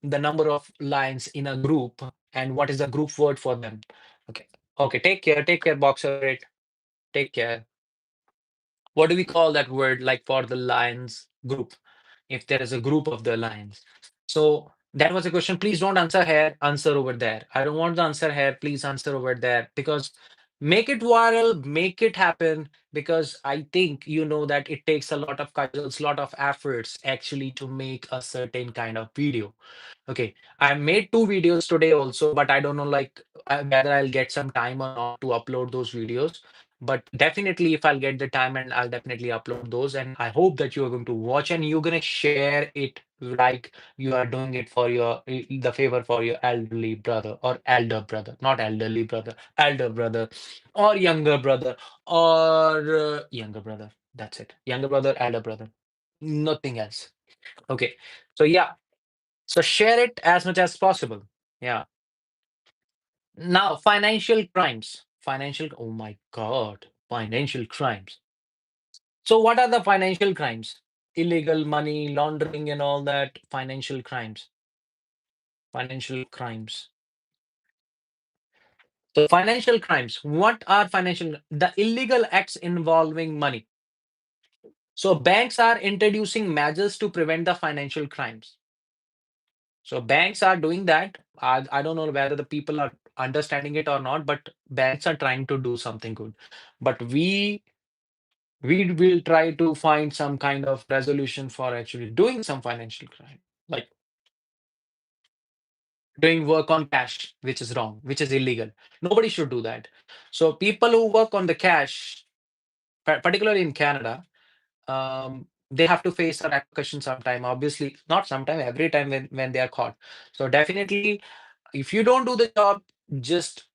the number of lines in a group and what is the group word for them. Okay. Okay, take care, boxer. Take care. What do we call that word like for the lions group? If there is a group of the lions. So that was a question. Please don't answer here, answer over there. I don't want the answer here. Please answer over there because make it viral, make it happen. Because I think you know that it takes a lot of cudgels, lot of efforts actually to make a certain kind of video. Okay, I made two videos today also, but I don't know like whether I'll get some time or not to upload those videos. But definitely, if I'll get the time, and I'll definitely upload those. And I hope that you are going to watch and you're gonna share it like you are doing it for your the favor for your elderly brother or elder brother, not elderly brother, elder brother, or younger brother, or younger brother. That's it. Younger brother, elder brother. Nothing else. Okay. So yeah, so share it as much as possible. Yeah. Now, financial crimes. Financial, oh my God, financial crimes. So, what are the financial crimes? Illegal money laundering and all that. Financial crimes. Financial crimes. So, financial crimes. What are financial? The illegal acts involving money. So, banks are introducing measures to prevent the financial crimes. So banks are doing that. I don't know whether the people are understanding it or not, but banks are trying to do something good. But we will try to find some kind of resolution for actually doing some financial crime, like doing work on cash, which is wrong, which is illegal. Nobody should do that. So people who work on the cash, particularly in Canada, they have to face a repercussion sometime. Obviously, not sometime, every time when they are caught. So definitely if you don't do the job, just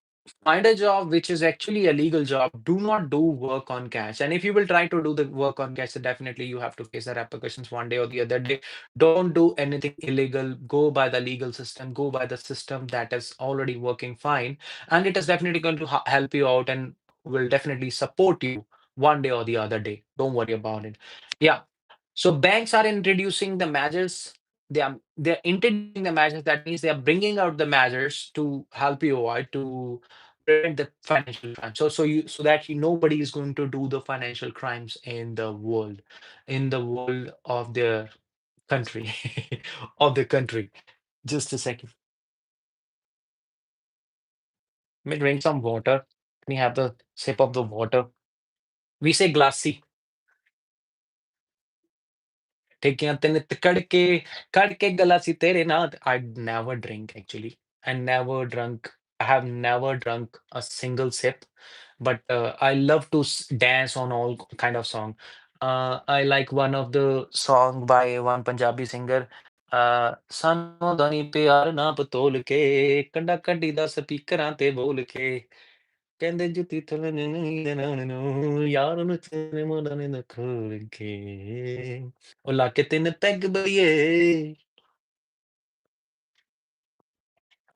find a job which is actually a legal job. Do not do work on cash. And if you will try to do the work on cash, then definitely you have to face the repercussions one day or the other day. Don't do anything illegal. Go by the legal system. Go by the system that is already working fine. And it is definitely going to help you out and will definitely support you one day or the other day. Don't worry about it. Yeah. So banks are introducing the measures. They're introducing the measures. That means they are bringing out the measures to help you avoid to prevent the financial crime. So that nobody is going to do the financial crimes in the world of their country, of the country. Just a second. Let me drink some water. Let me have the sip of the water. We say glassy. Taking a kadke galasi tere naad. I'd never drink actually. I never drunk. I have never drunk a single sip, but I love to dance on all kind of song. I like one of the song by one Punjabi singer. ਸਾਨੂੰ ਦਨੀ ਪਿਆਰ ਨਾ ਪਤੋਲ ਕੇ ਕੰਡਾ ਕੰਡੀ ਦਾ ਸਪੀਕਰਾਂ ਤੇ ਬੋਲ ਕੇ ਕਹਿੰਦੇ ਜੁੱਤੀ ਥੱਲੇ ਨੂੰ ਯਾਰ ਨੂੰ ਤੇਰੇ ਮੁੰਡਾ ਨੇ ਨਾ ਖੋਲ ਕੇ ਉਹ ਲਾ ਕੇ ਤਿੰਨ peg ਬਈਏ.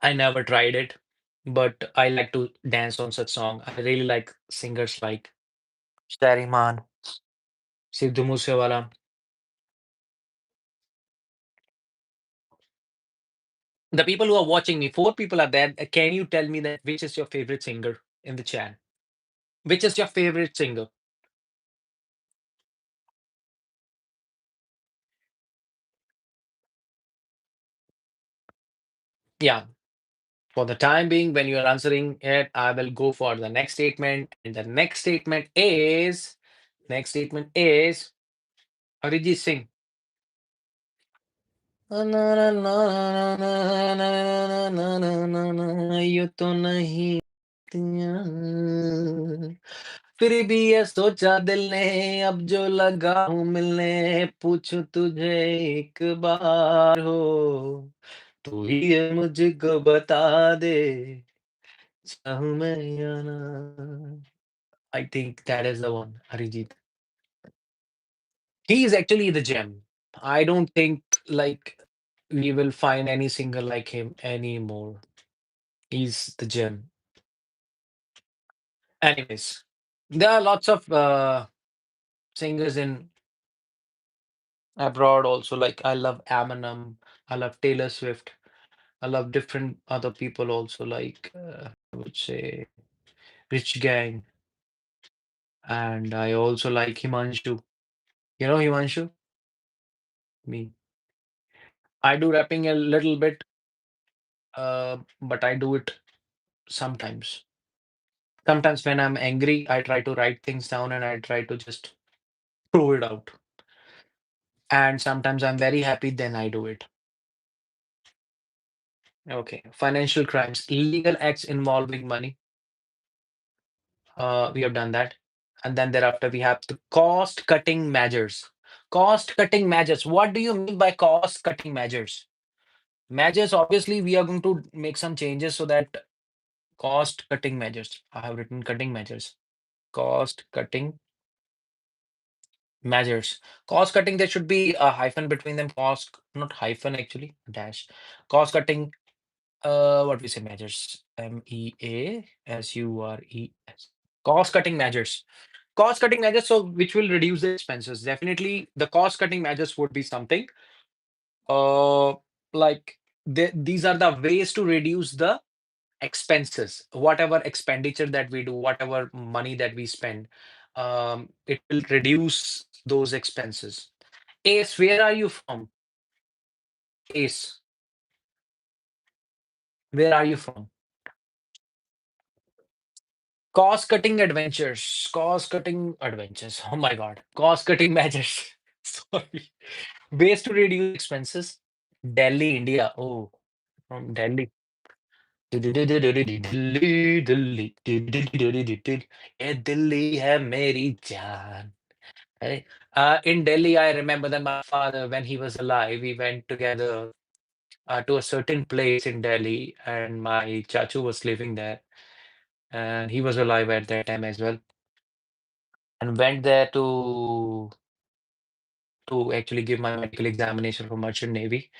I never tried it, but I like to dance on such song. I really like singers like Shariman, Sidhu Moosewala. The people who are watching me, four people are there. Can you tell me that which is your favorite singer in the chat? Which is your favorite singer? Yeah. For the time being, when you are answering it, I will go for the next statement. And the next statement is Arijit Singh. ये तो नहीं तियां। फिर भी ये सोचा दिल ने अब जो लगा हूँ मिलने पूछूं तुझे एक बार हो तू ही ये मुझको बता दे चाहूं मैं या ना. I think that is the one, Arijit. He is actually the gem. I don't think like we will find any singer like him anymore. He's the gem. Anyways, there are lots of singers in abroad also. Like I love Eminem, I love Taylor Swift. I love different other people also, like I would say Rich Gang, and I also like Himanshu. You know Himanshu? Me. I do rapping a little bit, but I do it sometimes. Sometimes when I'm angry, I try to write things down and I try to just throw it out. And sometimes I'm very happy, then I do it. Okay. Financial crimes, illegal acts involving money. We have done that. And then thereafter, we have the cost cutting measures. Cost cutting measures. What do you mean by cost cutting measures? Measures, obviously, we are going to make some changes so that cost cutting measures. I have written cutting measures. Cost cutting measures. Cost cutting, there should be a hyphen between them. Cost, not hyphen actually, dash. Cost cutting, what we say measures. MEASURES. Cost cutting measures. Cost cutting measures, so which will reduce the expenses. Definitely, the cost cutting measures would be something uh like these are the ways to reduce the expenses, whatever expenditure that we do, whatever money that we spend, it will reduce those expenses. Ace, where are you from? Ace, where are you from? Cost cutting adventures. Cost cutting adventures. Oh my God. Cost cutting measures. Sorry. Ways to reduce expenses. Delhi, India. Oh, from Delhi. Delhi Delhi ये दिल्ली है मेरी जान. Hey, in Delhi, I remember that my father, when he was alive, we went together to a certain place in Delhi, and my chachu was living there, and he was alive at that time as well, and went there to actually give my medical examination for Merchant Navy.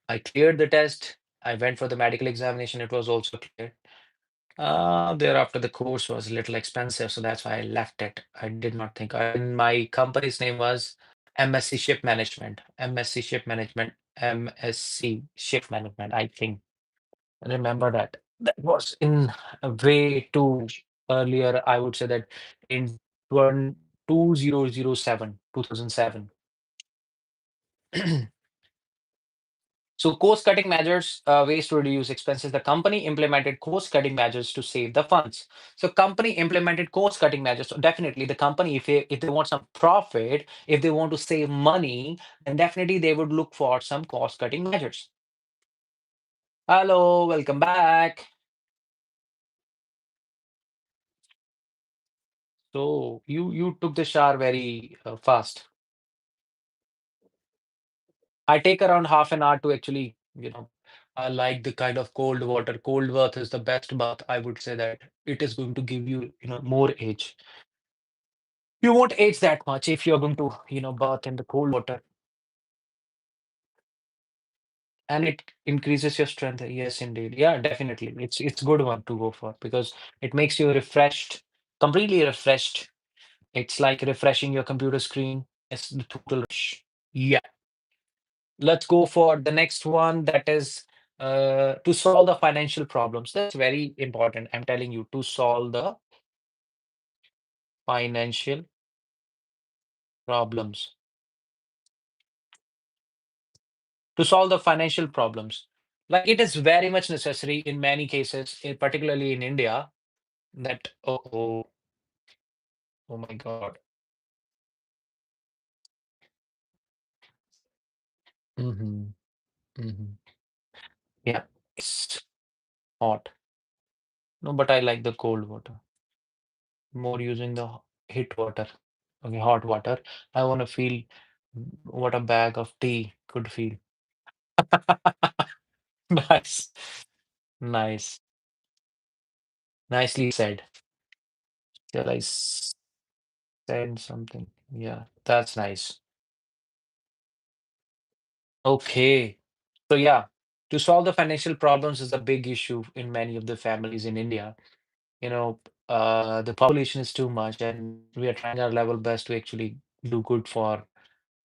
I cleared the test. I went for the medical examination. It was also cleared. Thereafter, the course was a little expensive, so that's why I left it. I did not think. And my company's name was MSc Ship Management. MSc Ship Management. MSc Ship Management. I think. Remember that. That was in a way too earlier. I would say that in 2007, 2007. So cost-cutting measures, ways to reduce expenses. The company implemented cost-cutting measures to save the funds. So company implemented cost-cutting measures. So definitely the company, if they want some profit, if they want to save money, then definitely they would look for some cost-cutting measures. Hello, welcome back. So you took the shower very fast. I take around half an hour to actually, I like the kind of cold water. Cold bath is the best bath. I would say that it is going to give you, more age. You won't age that much if you're going to, bath in the cold water, and it increases your strength. Yes, indeed. Yeah, definitely. It's good one to go for because it makes you refreshed, completely refreshed. It's like refreshing your computer screen. It's the total rush. Yeah. Let's go for the next one. That is to solve the financial problems. That's very important. I'm telling you to solve the financial problems. To solve the financial problems. Like it is very much necessary in many cases, particularly in India, that oh my God. Hmm. Hmm. Yeah, it's hot. No, but I like the cold water. More using the heat water. Okay, hot water. I want to feel what a bag of tea could feel. Nice, nice, nicely said. Shall I send something? Yeah, that's nice. Okay. So yeah, to solve the financial problems is a big issue in many of the families in India. The population is too much, and we are trying our level best to actually do good for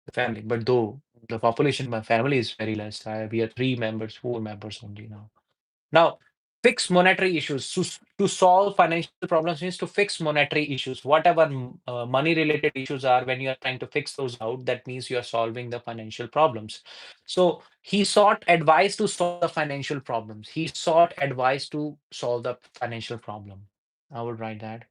the family. But though The population in my family is very less. We are three members, four members only now. Now, fix monetary issues. To solve financial problems means to fix monetary issues. Whatever money related issues are, when you are trying to fix those out, that means you are solving the financial problems. So he sought advice to solve the financial problems. He sought advice to solve the financial problem. I would write that.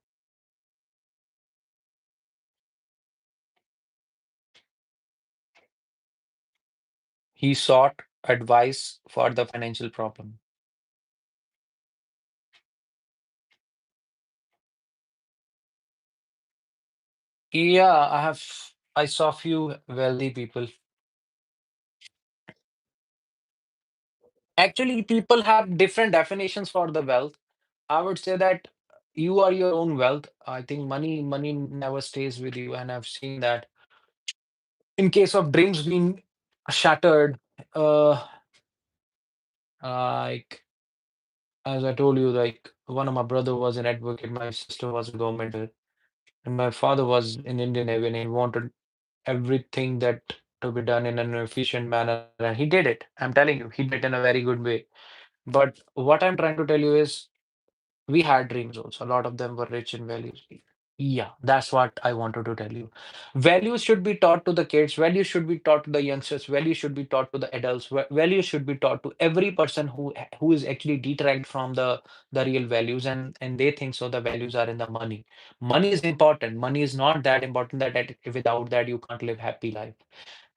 He sought advice for the financial problem. Yeah, I saw few wealthy people. Actually, people have different definitions for the wealth. I would say that you are your own wealth. I think money never stays with you, and I've seen that in case of dreams being shattered, like as I told you, like one of my brother was an advocate, my sister was a government, and my father was in Indian Navy, and he wanted everything that to be done in an efficient manner, and he did it. I'm telling you, he did it in a very good way. But what I'm trying to tell you is we had dreams also. A lot of them were rich in values. Yeah, that's what I wanted to tell you. Values should be taught to the kids. Values should be taught to the youngsters. Values should be taught to the adults. Values should be taught to every person who is actually detract from the real values, and they think so the values are in the money. Money is important. Money is not that important that without that you can't live happy life.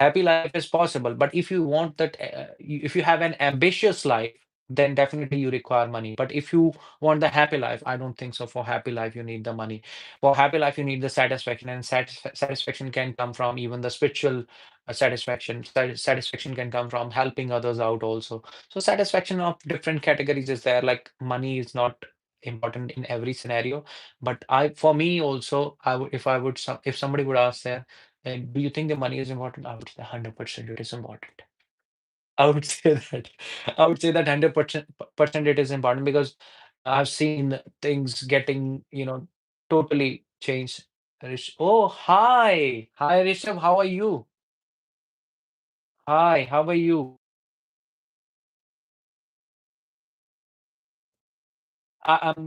Happy life is possible, but if you want that, if you have an ambitious life, then definitely you require money. But if you want the happy life, I don't think so. For happy life, you need the money. For happy life, you need the satisfaction, and satisfaction can come from even the spiritual satisfaction. Satisfaction can come from helping others out also. So satisfaction of different categories is there. Like money is not important in every scenario, but for me also, if I would, if somebody would ask there, do you think the money is important? I would say 100% it is important. I would say that. I would say that 100% it is important because I've seen things getting, totally changed. Oh, hi. Hi, Rishabh. How are you? Hi, how are you?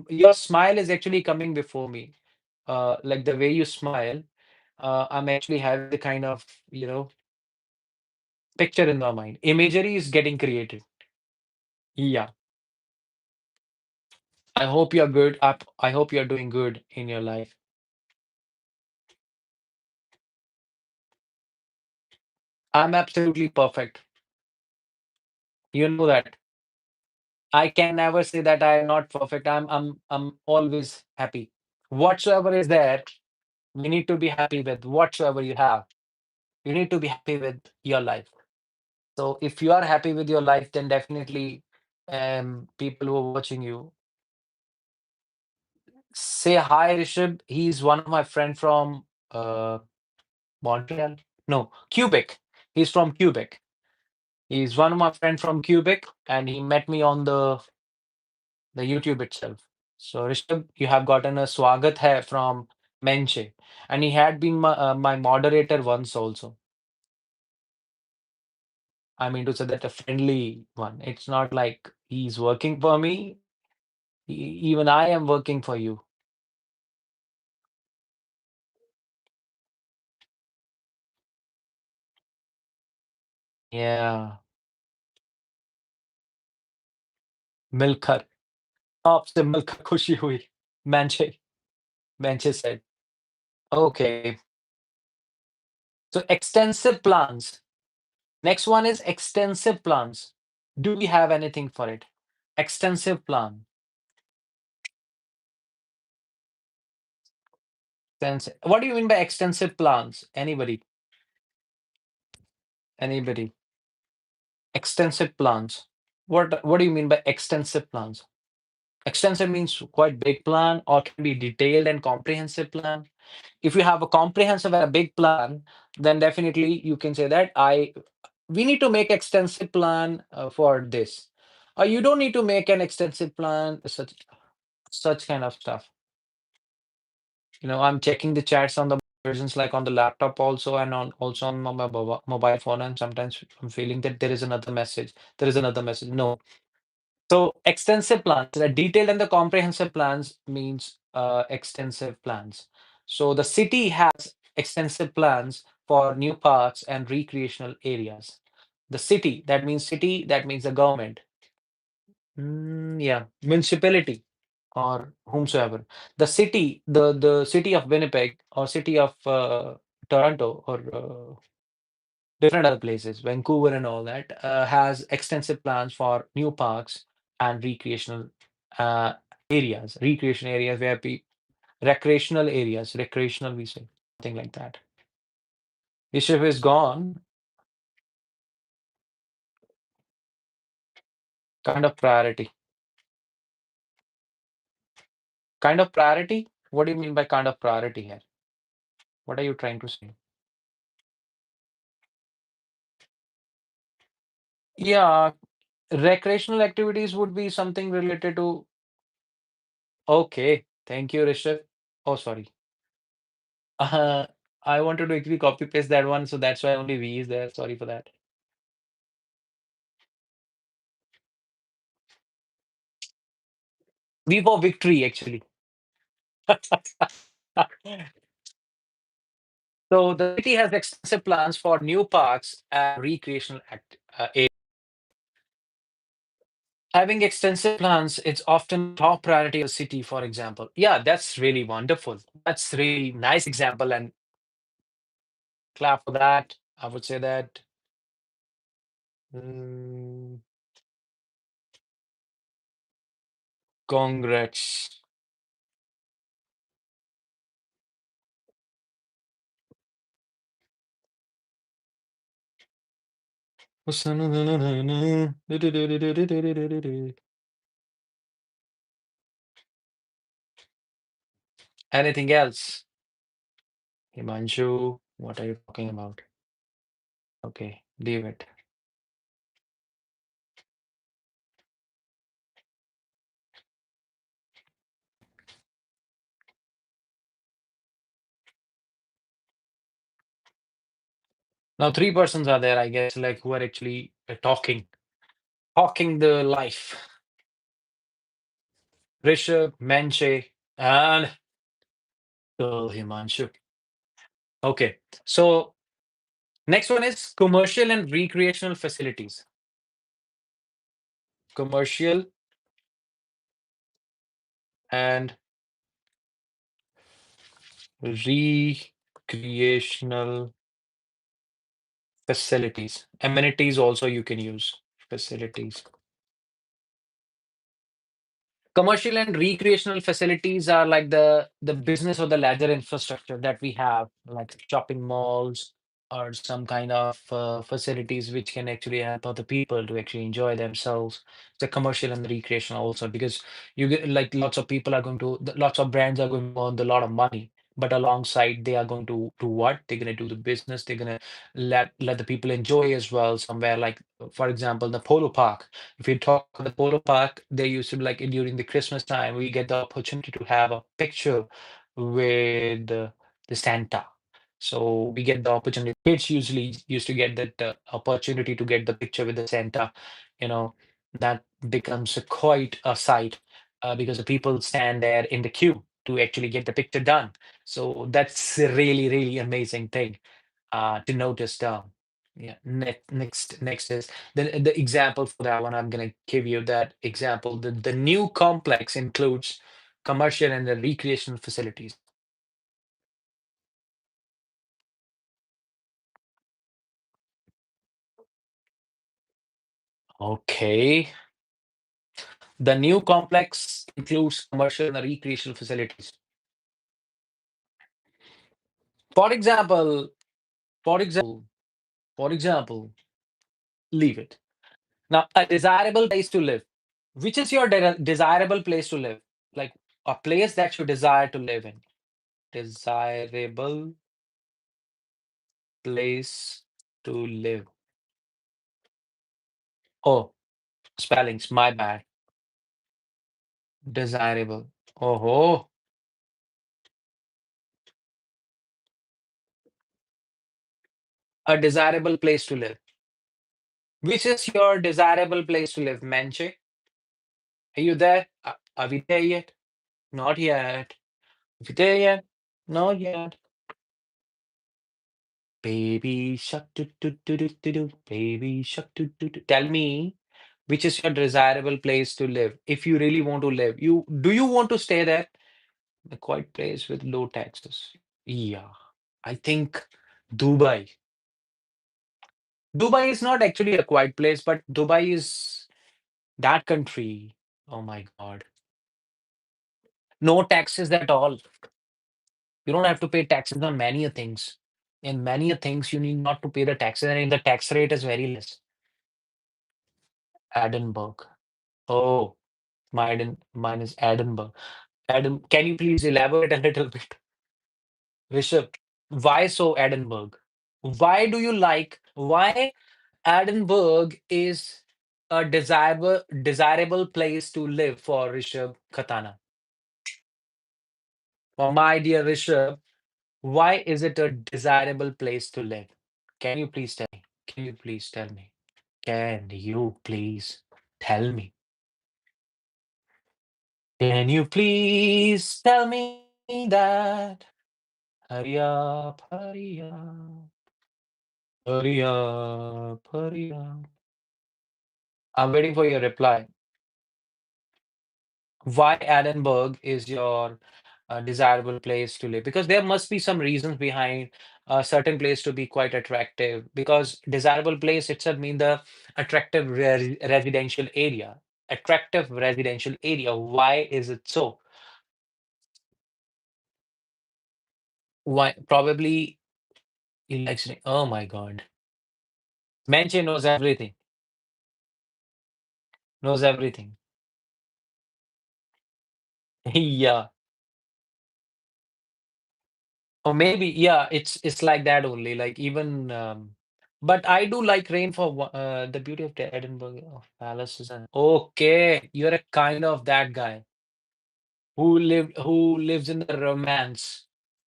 Your smile is actually coming before me. Like the way you smile, I'm actually having the kind of, picture in my mind. Imagery is getting created. Yeah. I hope you're good. I hope you're doing good in your life. I'm absolutely perfect. You know that. I can never say that I am not perfect. I'm always happy. Whatsoever is there, we need to be happy with whatsoever you have. You need to be happy with your life. So if you are happy with your life, then definitely people who are watching you say hi, Rishabh. He's one of my friend from Montreal. No, Quebec. He's from Quebec. He's one of my friend from Quebec, and he met me on the YouTube itself. So Rishabh, you have gotten a swagat hai from Menche, and he had been my moderator once also. I mean to say that a friendly one. It's not like he's working for me. Even I am working for you. Yeah, मिलकर आपसे मिलकर खुशी हुई. Menche, Menche said. Okay, so extensive plans. Next one is extensive plans. Do we have anything for it? Extensive plan. What do you mean by extensive plans? Anybody? Anybody? Extensive plans. What do you mean by extensive plans? Extensive means quite big plan or can be detailed and comprehensive plan. If you have a comprehensive and a big plan, then definitely you can say that I we need to make extensive plan for this. You don't need to make an extensive plan, such kind of stuff. I'm checking the chats on the versions like on the laptop also, and on also on my mobile phone, and sometimes I'm feeling that there is another message. There is another message. No. So extensive plans, the detailed and the comprehensive plans means extensive plans. So the city has extensive plans for new parks and recreational areas. The city, that means the government. Yeah, municipality or whomsoever. The city of Winnipeg or city of Toronto or different other places, Vancouver and all that, has extensive plans for new parks and uh, recreation areas where recreational we say, something like that. Yusuf is gone, kind of priority. Kind of priority? What do you mean by kind of priority here? What are you trying to say? Yeah, recreational activities would be something related to. Okay, thank you, Rishabh. Oh, sorry. Uh, I wanted to actually copy paste that one, so that's why only V is there. Sorry for that. V for victory, actually. So the city has extensive plans for new parks and recreational areas. Having extensive plans, it's often top priority of the city, for example. Yeah, that's really wonderful. That's really nice example, and clap for that. I would say that. mm, Congrats. Anything else? Himanshu, what are you talking about? Okay, leave it. Now, three persons are there, I guess, like who are actually talking the life. Rishabh, Menche, and Himanshu. Okay, so next one is commercial and recreational facilities. Commercial and recreational facilities. Amenities also you can use. Facilities. Commercial and recreational facilities are like the business or the leisure infrastructure that we have, like shopping malls or some kind of facilities which can actually help other people to actually enjoy themselves. The commercial and recreational also, because you get like lots of brands are going to earn a lot of money, but alongside they are going to do what? They're going to do the business. They're going to let the people enjoy as well somewhere, like for example the polo park. If you talk the polo park, they used to like during the Christmas time, we get the opportunity to have a picture with the Santa. So we get the opportunity. Kids usually used to get that opportunity to get the picture with the Santa. You know, that becomes quite a sight because the people stand there in the queue to actually get the picture done. So that's a really, really amazing thing to notice down. Yeah. Next is the example for that one. I'm gonna give you that example. The new complex includes commercial and the recreational facilities. Okay. The new complex includes commercial and the recreational facilities. For example, for example, for example, leave it. Now, a desirable place to live. Which is your desirable place to live? Like a place that you desire to live in. Desirable place to live. Oh, spellings, my bad. Desirable. Oh, A desirable place to live. Which is your desirable place to live, Manche? Are you there? Are we there yet? Not yet. Are we there yet? Not yet. Baby shark do do do do do do. Baby shark do do do. Tell me, which is your desirable place to live? If you really want to live, you want to stay there? A quiet place with low taxes. Yeah, I think Dubai. Dubai is not actually a quiet place, but Dubai is that country. Oh my God. No taxes at all. You don't have to pay taxes on many a things. In many a things, you need not to pay the taxes, and the tax rate is very less. Edinburgh. Oh, mine is Edinburgh. Can you please elaborate a little bit? Rishabh, why so Edinburgh? Why Edinburgh is a desirable place to live for Rishabh Khatana? For my dear Rishabh, why is it a desirable place to live? Can you please tell me? Can you please tell me? Can you please tell me? Can you please tell me that? Hurry up, hurry up, hurry up, hurry up. I'm waiting for your reply. Why Edinburgh is your desirable place to live? Because there must be some reasons behind a certain place to be quite attractive. Because desirable place itself mean the attractive residential area. Attractive residential area. Why is it so? Why? Probably election. Oh my God. Menche knows everything. Knows everything. Yeah. Or maybe, yeah, it's like that only. Like even, but I do like rain for the beauty of the Edinburgh of palaces and okay, you're a kind of that guy who lives in the romance.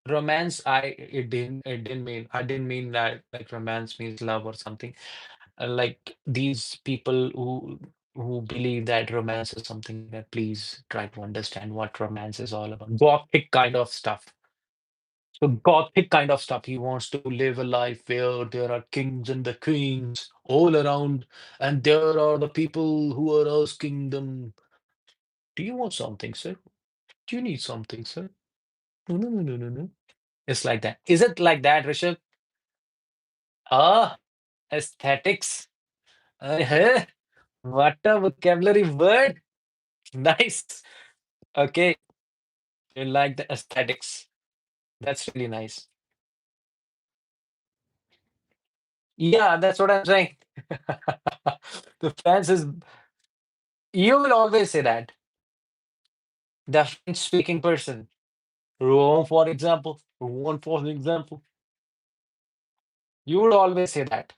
Romance, I didn't mean that like romance means love or something. Like these people who believe that romance is something that please try to understand what romance is all about. Gothic kind of stuff. So gothic kind of stuff. He wants to live a life where there are kings and the queens all around, and there are the people who are asking them, "Do you want something, sir? Do you need something, sir?" No, no, no, no, no, no. It's like that. Is it like that, Rishabh? Ah, aesthetics. Uh-huh. What a vocabulary word. Nice. Okay, you like the aesthetics. That's really nice. Yeah, that's what I'm saying. The fans is you will always say that. The French speaking person. Rouen, for example. Rouen, for example. You would always say that.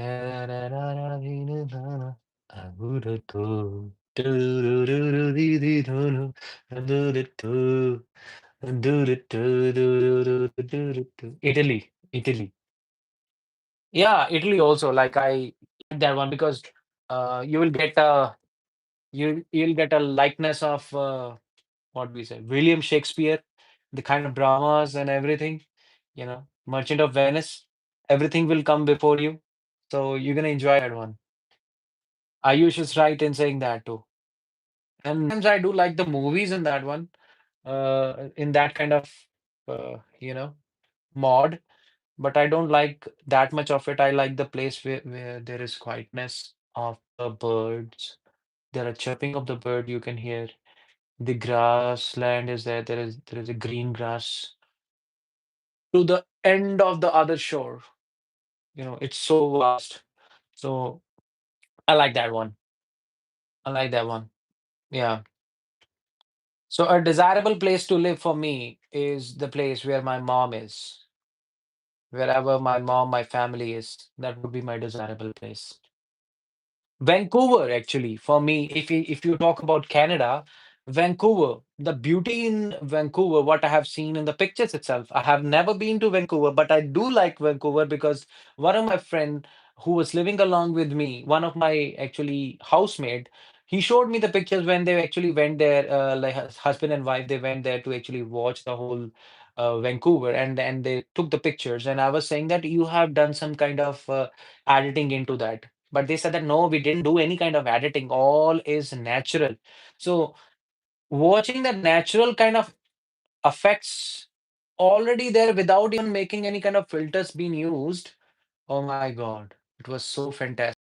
I would have told. Italy. Italy. Yeah, Italy also. Like I like that one because you will get a you'll get a likeness of what we say, William Shakespeare, the kind of dramas and everything, Merchant of Venice, everything will come before you. So you're gonna enjoy that one. Ayush is right in saying that too. And sometimes I do like the movies in that one, in that kind of mod, but I don't like that much of it. I like the place where there is quietness of the birds. There are chirping of the bird you can hear. The grassland is there. There is a green grass to the end of the other shore. It's so vast. So I like that one. I like that one. Yeah. So a desirable place to live for me is the place where my mom is. Wherever my family is, that would be my desirable place. Vancouver, actually, for me, if you talk about Canada, Vancouver, the beauty in Vancouver, what I have seen in the pictures itself. I have never been to Vancouver, but I do like Vancouver because one of my friend who was living along with me, one of my actually housemate, he showed me the pictures when they actually went there, like husband and wife, they went there to actually watch the whole Vancouver, and they took the pictures. And I was saying that you have done some kind of editing into that, but they said that no, we didn't do any kind of editing. All is natural. So watching the natural kind of effects already there without even making any kind of filters being used. Oh my God, it was so fantastic.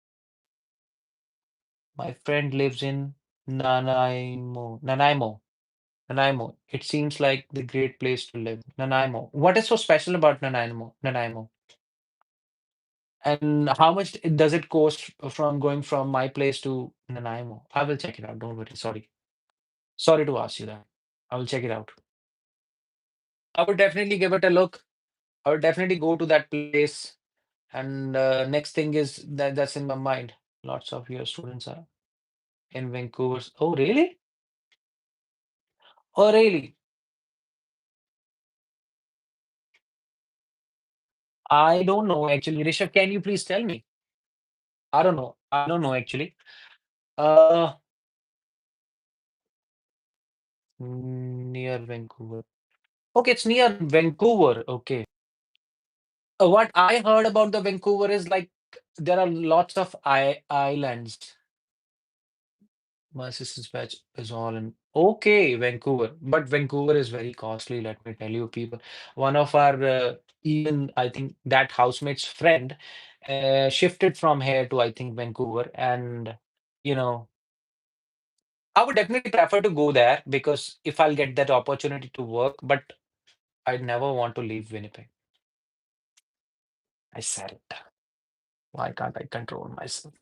My friend lives in Nanaimo. It seems like the great place to live. Nanaimo. What is so special about Nanaimo? And how much does it cost from going from my place to Nanaimo? I will check it out. Don't worry. Sorry. Sorry to ask you that. I will check it out. I would definitely give it a look. I would definitely go to that place. And next thing is that's in my mind. Lots of your students are in Vancouver. Oh, really? Oh, really? I don't know actually. Rishabh, can you please tell me? I don't know. I don't know actually. Uh, near Vancouver. Okay, it's near Vancouver. Okay. What I heard about the Vancouver is like there are lots of islands. My sister's batch is all in. Okay, Vancouver. But Vancouver is very costly, let me tell you, people. One of our, even I think that housemate's friend shifted from here to, I think, Vancouver. And, you know, I would definitely prefer to go there because if I'll get that opportunity to work, but I never want to leave Winnipeg. I said it. Why can't I control myself?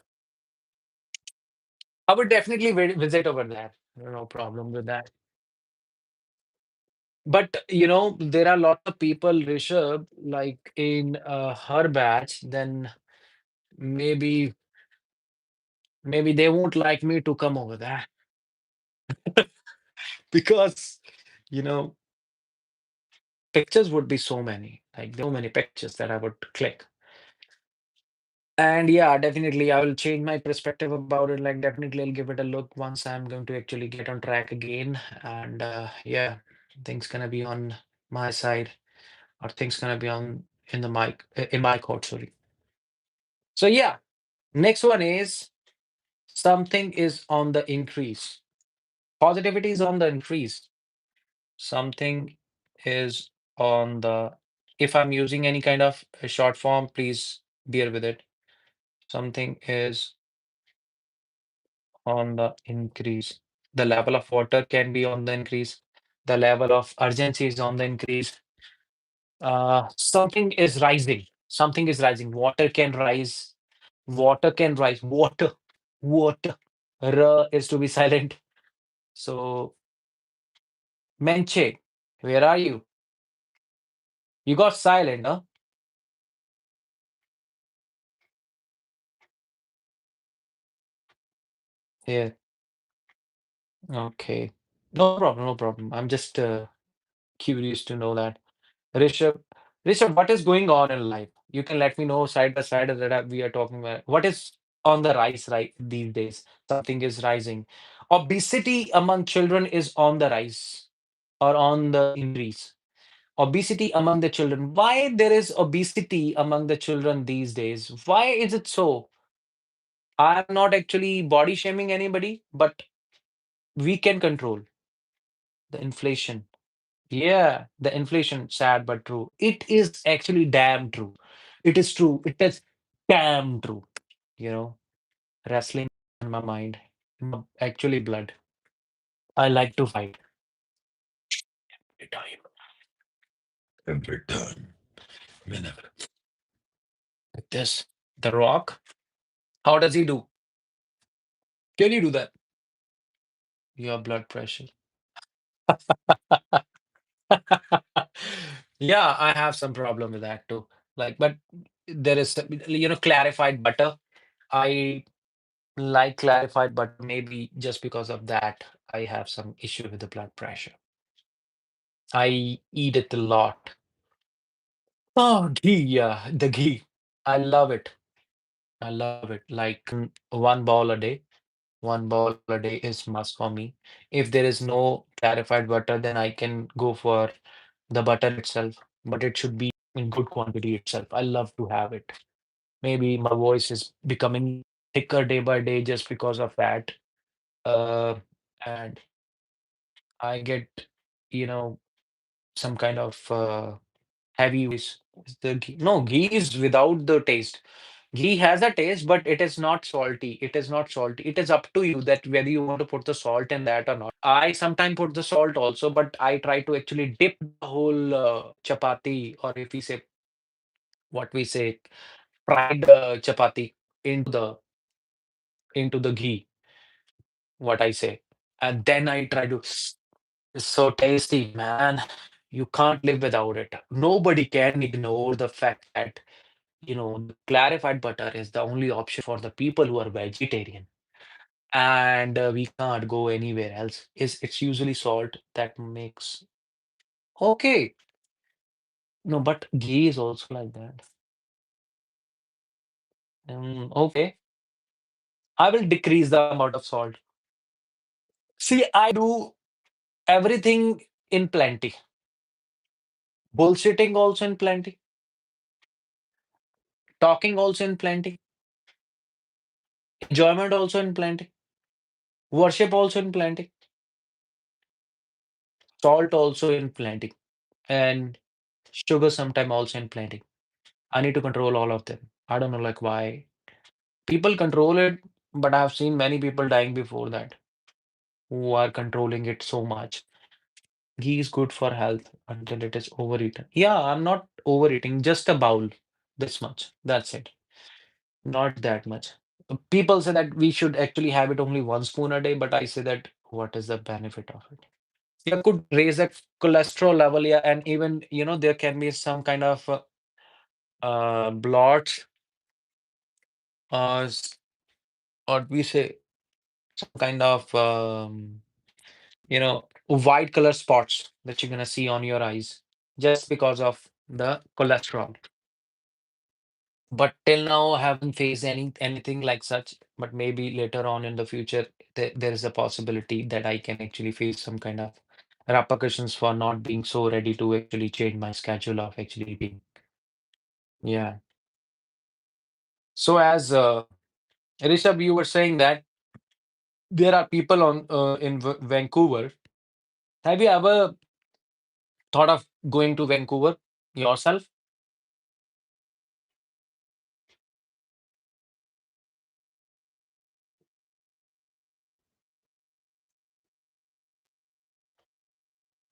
I would definitely visit over there. No problem with that. But there are a lot of people, Rishabh, like in her batch, then maybe maybe they won't like me to come over there because you know pictures would be so many, like so many pictures that I would click. And yeah, definitely I will change my perspective about it. Like definitely I'll give it a look once I'm going to actually get on track again. And yeah, things gonna be on my side or things gonna be on in my court, sorry. So yeah, next one is something is on the increase. Positivity is on the increase. Something is on the, if I'm using any kind of a short form, please bear with it. Something is on the increase. The level of water can be on the increase. The level of urgency is on the increase. Something is rising. Something is rising. Water can rise. Water can rise. Water. Water. R is to be silent. So Menche, where are you? You got silent, huh? Yeah. Okay. No problem, no problem. I'm just curious to know that. Rishabh, Rishabh, what is going on in life? You can let me know side by side that we are talking about. What is on the rise right these days? Something is rising. Obesity among children is on the rise or on the increase. Obesity among the children. Why there is obesity among the children these days? Why is it so? I'm not actually body shaming anybody, but we can control the inflation. Yeah, the inflation, sad but true. It is actually damn true. It is true. It is damn true. You know, wrestling in my mind, in my actually blood. I like to fight every time. Every time. Whenever. Like this. The Rock. How does he do? Can you do that? Your blood pressure. Yeah, I have some problem with that too. Like, but there is, clarified butter. I like clarified butter, maybe just because of that. I have some issue with the blood pressure. I eat it a lot. Oh, ghee, yeah, the ghee. I love it. I love it. Like one bowl a day. One bowl a day is must for me. If there is no clarified butter, then I can go for the butter itself, but it should be in good quantity itself. I love to have it. Maybe my voice is becoming thicker day by day just because of that. Uh, and I get, you know, some kind of heavy voice. Is the ghee? No, ghee is without the taste. Ghee has a taste, but it is not salty. It is not salty. It is up to you that whether you want to put the salt in that or not. I sometimes put the salt also, but I try to actually dip the whole chapati, or if we say what we say, fried chapati into the ghee, what I say. And then I try to, it's so tasty, man. You can't live without it. Nobody can ignore the fact that, the clarified butter is the only option for the people who are vegetarian. And we can't go anywhere else. It's usually salt that makes okay. No, but ghee is also like that. Okay, I will decrease the amount of salt. See, I do everything in plenty. Bullshitting also in plenty. Talking also in plenty. Enjoyment also in plenty. Worship also in plenty. Salt also in plenty. And sugar sometime also in plenty. I need to control all of them. I don't know like why. People control it, but I've seen many people dying before that who are controlling it so much. Ghee is good for health until it is overeaten. Yeah, I'm not overeating, just a bowl. This much. That's it. Not that much. People say that we should actually have it only 1 spoon a day, but I say that what is the benefit of it? You could raise the cholesterol level, yeah, and even there can be some kind of blots, or we say some kind of white color spots that you're gonna see on your eyes just because of the cholesterol. But till now, I haven't faced anything like such. But maybe later on in the future, there is a possibility that I can actually face some kind of repercussions for not being so ready to actually change my schedule of actually eating. Yeah. So as Rishabh, you were saying that there are people in Vancouver. Have you ever thought of going to Vancouver yourself?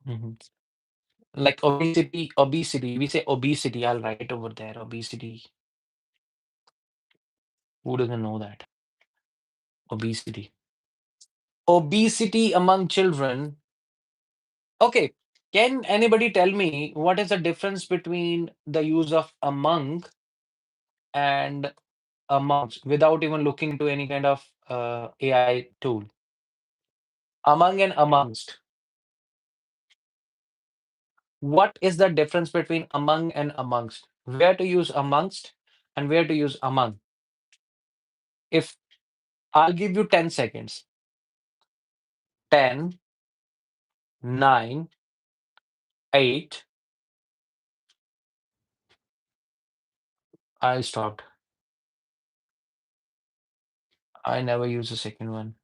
Mhm. Like obesity. We say obesity. I'll write over there. Obesity. Who doesn't know that? Obesity. Obesity among children. Okay. Can anybody tell me what is the difference between the use of among and amongst without even looking into any kind of AI tool? Among and amongst. What is the difference between among and amongst? Where to use amongst and where to use among? If I'll give you 10 seconds. 10, 9, 8. I stopped. I never use the second one.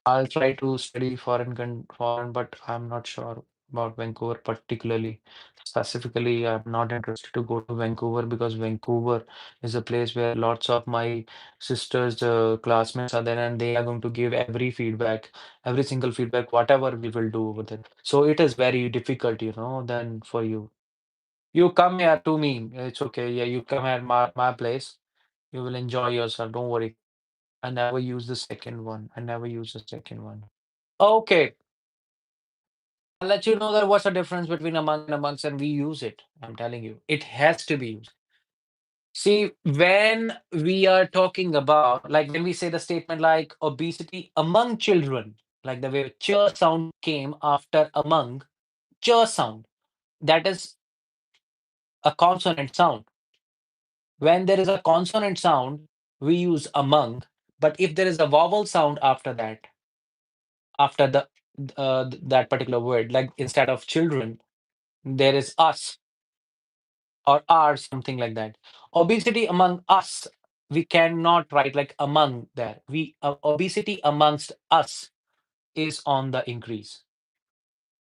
I'll try to study foreign, but I'm not sure about Vancouver particularly. Specifically, I'm not interested to go to Vancouver because Vancouver is a place where lots of my sister's classmates are there, and they are going to give every feedback, every single feedback, whatever we will do with it. So it is very difficult, then for you. You come here to me. It's okay. Yeah, you come here my place. You will enjoy yourself. Don't worry. I never use the second one. I never use the second one. Okay. I'll let you know that what's the difference between among and amongst, and we use it. I'm telling you, it has to be used. See, when we are talking about, like when we say the statement like obesity among children, like the way ch sound came after among, ch sound, that is a consonant sound. When there is a consonant sound, we use among, but if there is a vowel sound after that, after that particular word, like instead of children, there is us or are, something like that. Obesity among us, we cannot write like among there. Obesity amongst us is on the increase.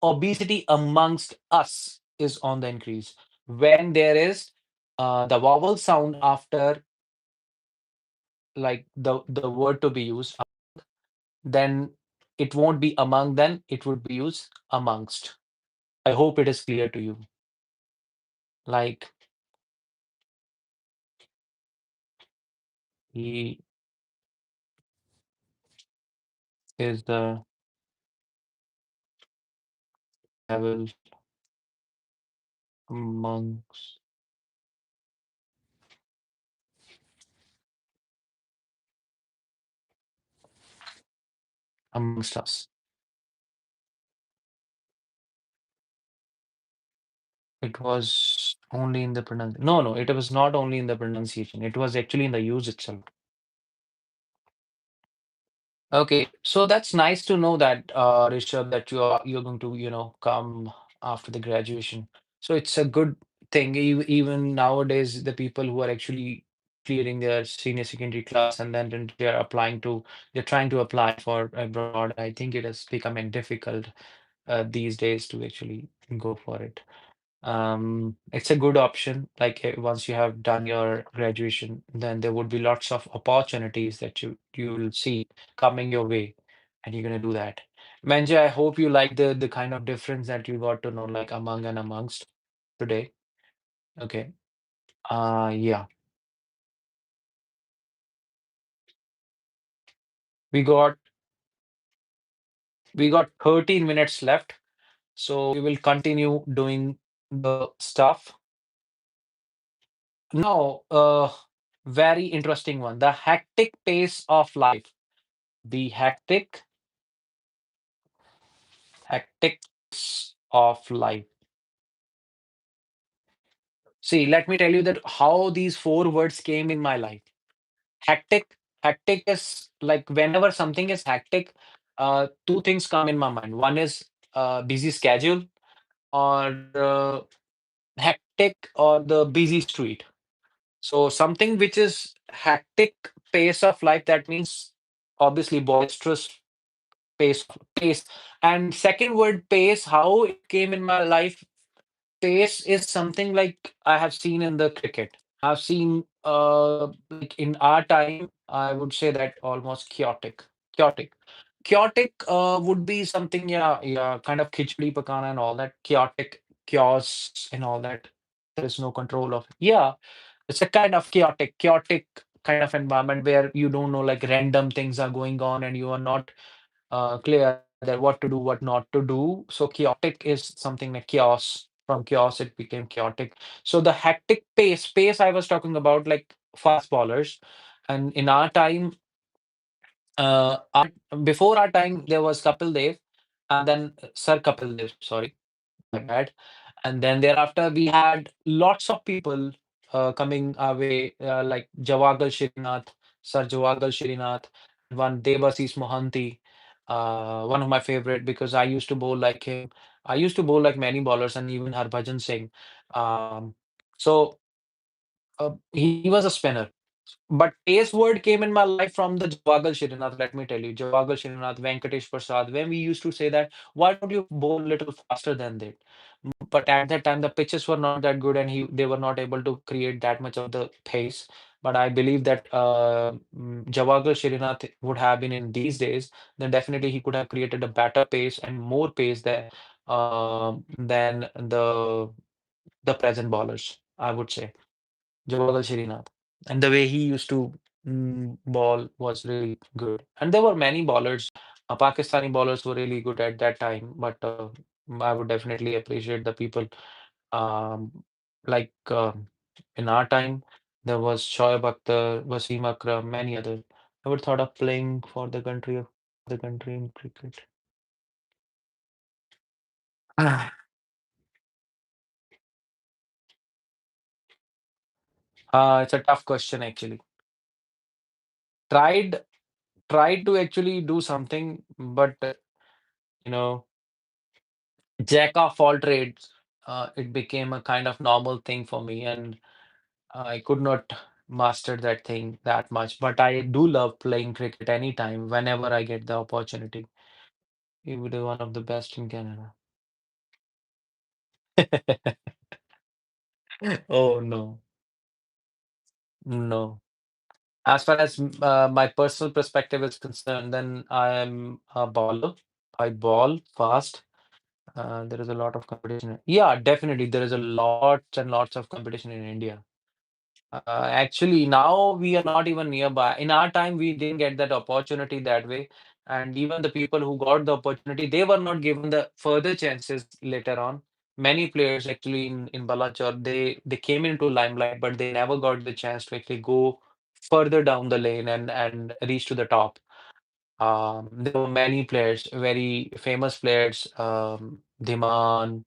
Obesity amongst us is on the increase. When there is the vowel sound after like the word to be used, then it won't be among, then it would be used amongst. I hope it is clear to you. Like he is the devil amongst amongst us. It was only in the No, no, it was not only in the pronunciation. It was actually in the use itself. Okay, so that's nice to know that, Rishabh, that you're going to, come after the graduation. So it's a good thing. Even nowadays, the people who are actually clearing their senior secondary class and then they're trying to apply for abroad. I think it is becoming difficult these days to actually go for it. It's a good option. Like once you have done your graduation, then there would be lots of opportunities that you will see coming your way, and you're gonna do that. Manja, I hope you like the kind of difference that you got to know, like among and amongst today. Okay. Yeah, we got we got 13 minutes left, so we will continue doing the stuff. Now, very interesting one. The hectic pace of life. The hectic of life. See, let me tell you that how these four words came in my life. Hectic, hectic is like whenever something is hectic, two things come in my mind. One is busy schedule or hectic or the busy street. So something which is hectic pace of life, that means obviously boisterous pace. And second word pace, how it came in my life. Pace is something like I have seen in the cricket. I've seen like in our time, I would say that almost chaotic. Chaotic. Chaotic would be something, yeah, yeah, kind of khichdi pakana and all that. Chaotic, chaos and all that. There is no control of. Yeah, it's a kind of chaotic kind of environment where you don't know, like random things are going on and you are not clear that what to do, what not to do. So chaotic is something like chaos. From chaos, it became chaotic. So the hectic pace I was talking about, like fast bowlers. And in our time, before our time, there was Kapil Dev, and then Sir Kapil Dev, sorry, my bad. And then thereafter, we had lots of people coming our way, like Jawagal Srinath, Sir Jawagal Srinath, one Devasis Mohanty, one of my favorite because I used to bowl like him. I used to bowl like many bowlers and even Harbhajan Singh. Um, so he was a spinner. But pace word came in my life from the Jawagal Srinath, let me tell you. Jawagal Srinath, Venkatesh Prasad, when we used to say that, why don't you bowl a little faster than that? But at that time, the pitches were not that good and they were not able to create that much of the pace. But I believe that Jawagal Srinath would have been in these days, then definitely he could have created a better pace and more pace than the present bowlers, I would say. Jawagal Srinath. And the way he used to ball was really good. And there were many bowlers. Pakistani bowlers were really good at that time, but I would definitely appreciate the people um, like in our time. There was Shoaib Akhtar, Wasim Akram, many others. I would thought of playing for the country in cricket. It's a tough question actually. Tried tried to actually do something, but you know, jack of all trades, it became a kind of normal thing for me, and I could not master that thing that much. But I do love playing cricket anytime, whenever I get the opportunity. It would be one of the best in Canada. Oh no, no. As far as my personal perspective is concerned, then I am a bowler. I ball fast. There is a lot of competition. Yeah, definitely. There is a lot and lots of competition in India. Actually, now we are not even nearby. In our time, we didn't get that opportunity that way. And even the people who got the opportunity, they were not given the further chances later on. Many players actually in Balachar, they came into limelight, but they never got the chance to actually go further down the lane and reach to the top. There were many players, very famous players, Dhiman,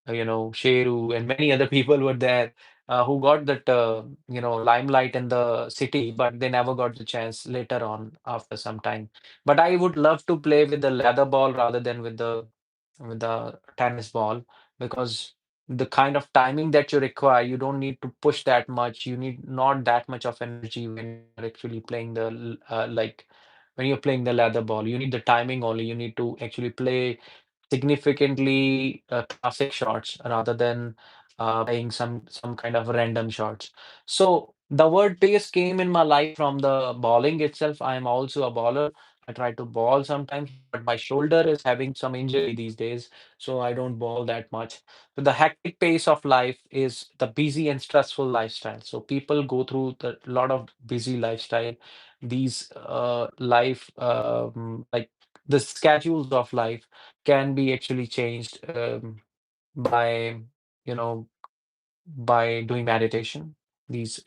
Sheru, and many other people were there who got that, limelight in the city, but they never got the chance later on after some time. But I would love to play with the leather ball rather than with the tennis ball because the kind of timing that you require, you don't need to push that much. You need not that much of energy when you're actually playing like when you're playing the leather ball. You need the timing only. You need to actually play significantly classic shots rather than playing some kind of random shots. So the word pace came in my life from the bowling itself. I am also a bowler. I try to ball sometimes, but my shoulder is having some injury these days, so I don't ball that much. So the hectic pace of life is the busy and stressful lifestyle. So people go through the lot of busy lifestyle. These life like the schedules of life can be actually changed by you know by doing meditation. These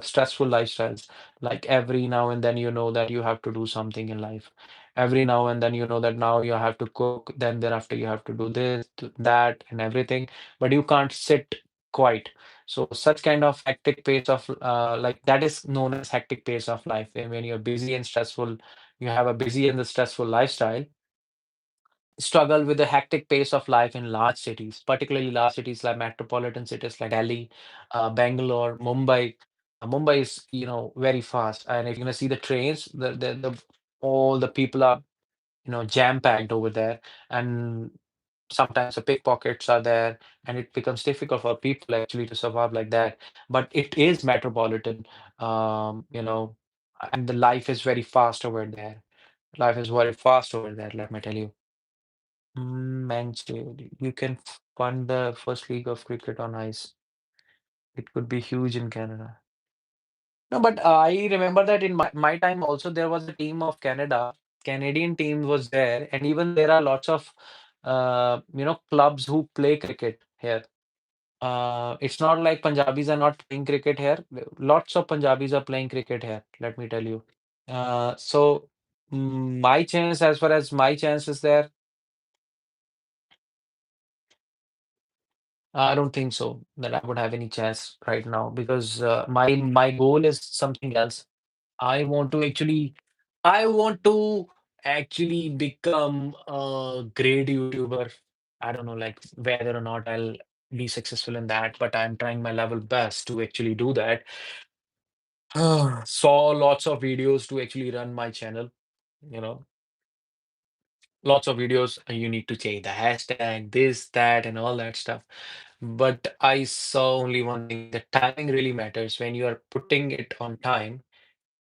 stressful lifestyles, like every now and then you know that you have to do something in life. Every now and then you know that now you have to cook, then thereafter you have to do this, that, and everything, but you can't sit quiet. So such kind of hectic pace of like that is known as hectic pace of life. And when you're busy and stressful, you have a busy and the stressful lifestyle, struggle with the hectic pace of life in large cities, particularly large cities like metropolitan cities like Delhi, Bangalore, Mumbai. Mumbai is, very fast, and if you're gonna see the trains, the all the people are, jam packed over there, and sometimes the pickpockets are there, and it becomes difficult for people actually to survive like that. But it is metropolitan, and the life is very fast over there. Life is very fast over there, let me tell you. Manchester, you can fund the first league of cricket on ice. It could be huge in Canada. No, but I remember that in my time also there was a team of Canada. Canadian team was there, and even there are lots of clubs who play cricket here. It's not like Punjabis are not playing cricket here. Lots of Punjabis are playing cricket here, let me tell you. My chance, as far as my chance is there, I don't think so that I would have any chance right now because my goal is something else. I want to actually I want to actually become a great YouTuber. I don't know like whether or not I'll be successful in that, but I'm trying my level best to actually do that. Saw lots of videos to actually run my channel, you know, lots of videos. You need to change the hashtag, this, that, and all that stuff. But I saw only one thing, the timing really matters. When you are putting it on time,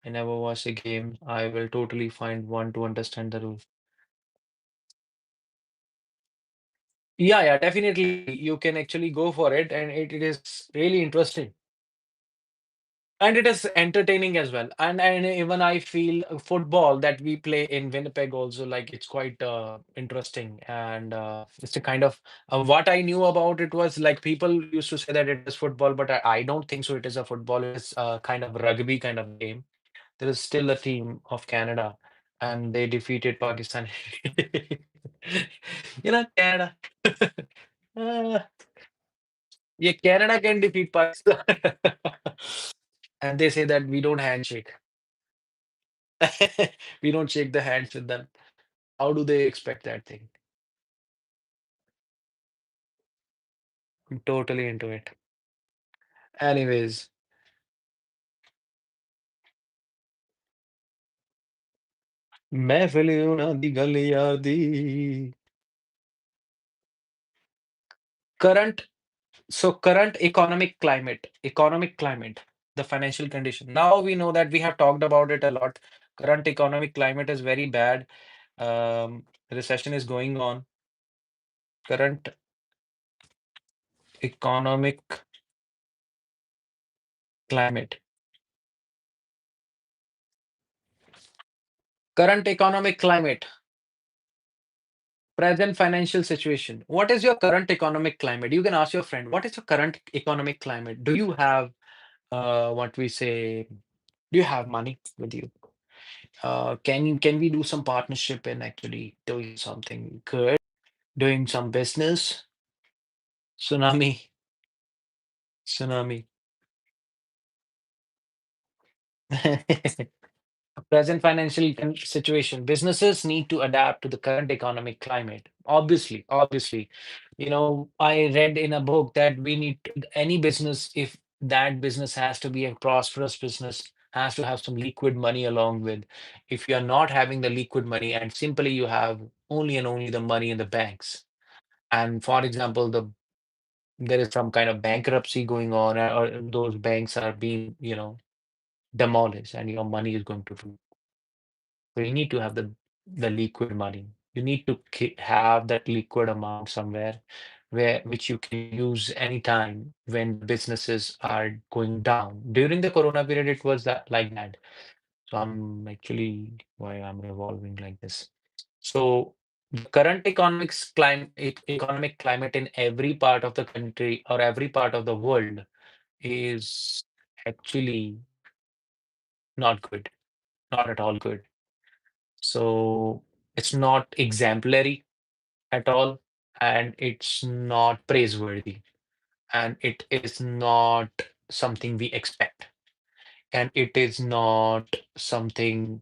I never watch a game. I will totally find one to understand the rule. Yeah, yeah, definitely. You can actually go for it, and it is really interesting. And it is entertaining as well. And even I feel football that we play in Winnipeg also like it's quite interesting. And it's a kind of what I knew about it was like people used to say that it is football, but I don't think so. It is a football. It's a kind of rugby kind of game. There is still a team of Canada, and they defeated Pakistan. Canada. Uh, yeah, Canada can defeat Pakistan. And they say that we don't handshake. We don't shake the hands with them. How do they expect that thing? I'm totally into it. Anyways, महफ़िल ਉਹਨਾਂ ਦੀ ਗੱਲ ਯਾਰ ਦੀ. Current current economic climate, the financial condition. Now we know that we have talked about it a lot. Current economic climate is very bad. Recession is going on. Current economic climate. Current economic climate. Present financial situation. What is your current economic climate? You can ask your friend, what is your current economic climate? Do you have what we say? Do you have money with you? Can we do some partnership in actually doing something good, doing some business? Tsunami, tsunami. Present financial situation. Businesses need to adapt to the current economic climate. Obviously, I read in a book that we need any business, if that business has to be a prosperous business, has to have some liquid money along with. If you are not having the liquid money and simply you have only and only the money in the banks, and for example, there is some kind of bankruptcy going on, or those banks are being, demolished, and your money is going to. So you need to have the liquid money. You need to have that liquid amount somewhere where which you can use anytime when businesses are going down. During the Corona period, it was that like that. So I'm actually why I'm revolving like this. So the current economic climate in every part of the country or every part of the world is actually not good, not at all good. So it's not exemplary at all, and it's not praiseworthy, and it is not something we expect, and it is not something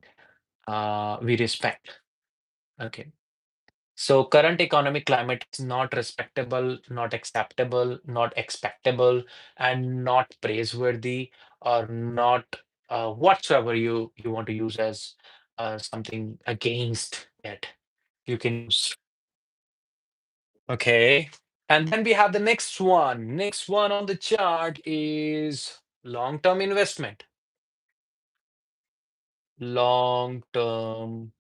we respect. Okay. So current economic climate is not respectable, not acceptable, not expectable, and not praiseworthy, or not whatsoever you want to use as something against it. You can use. Okay. And then we have the next one. Next one on the chart is long-term investment. Long-term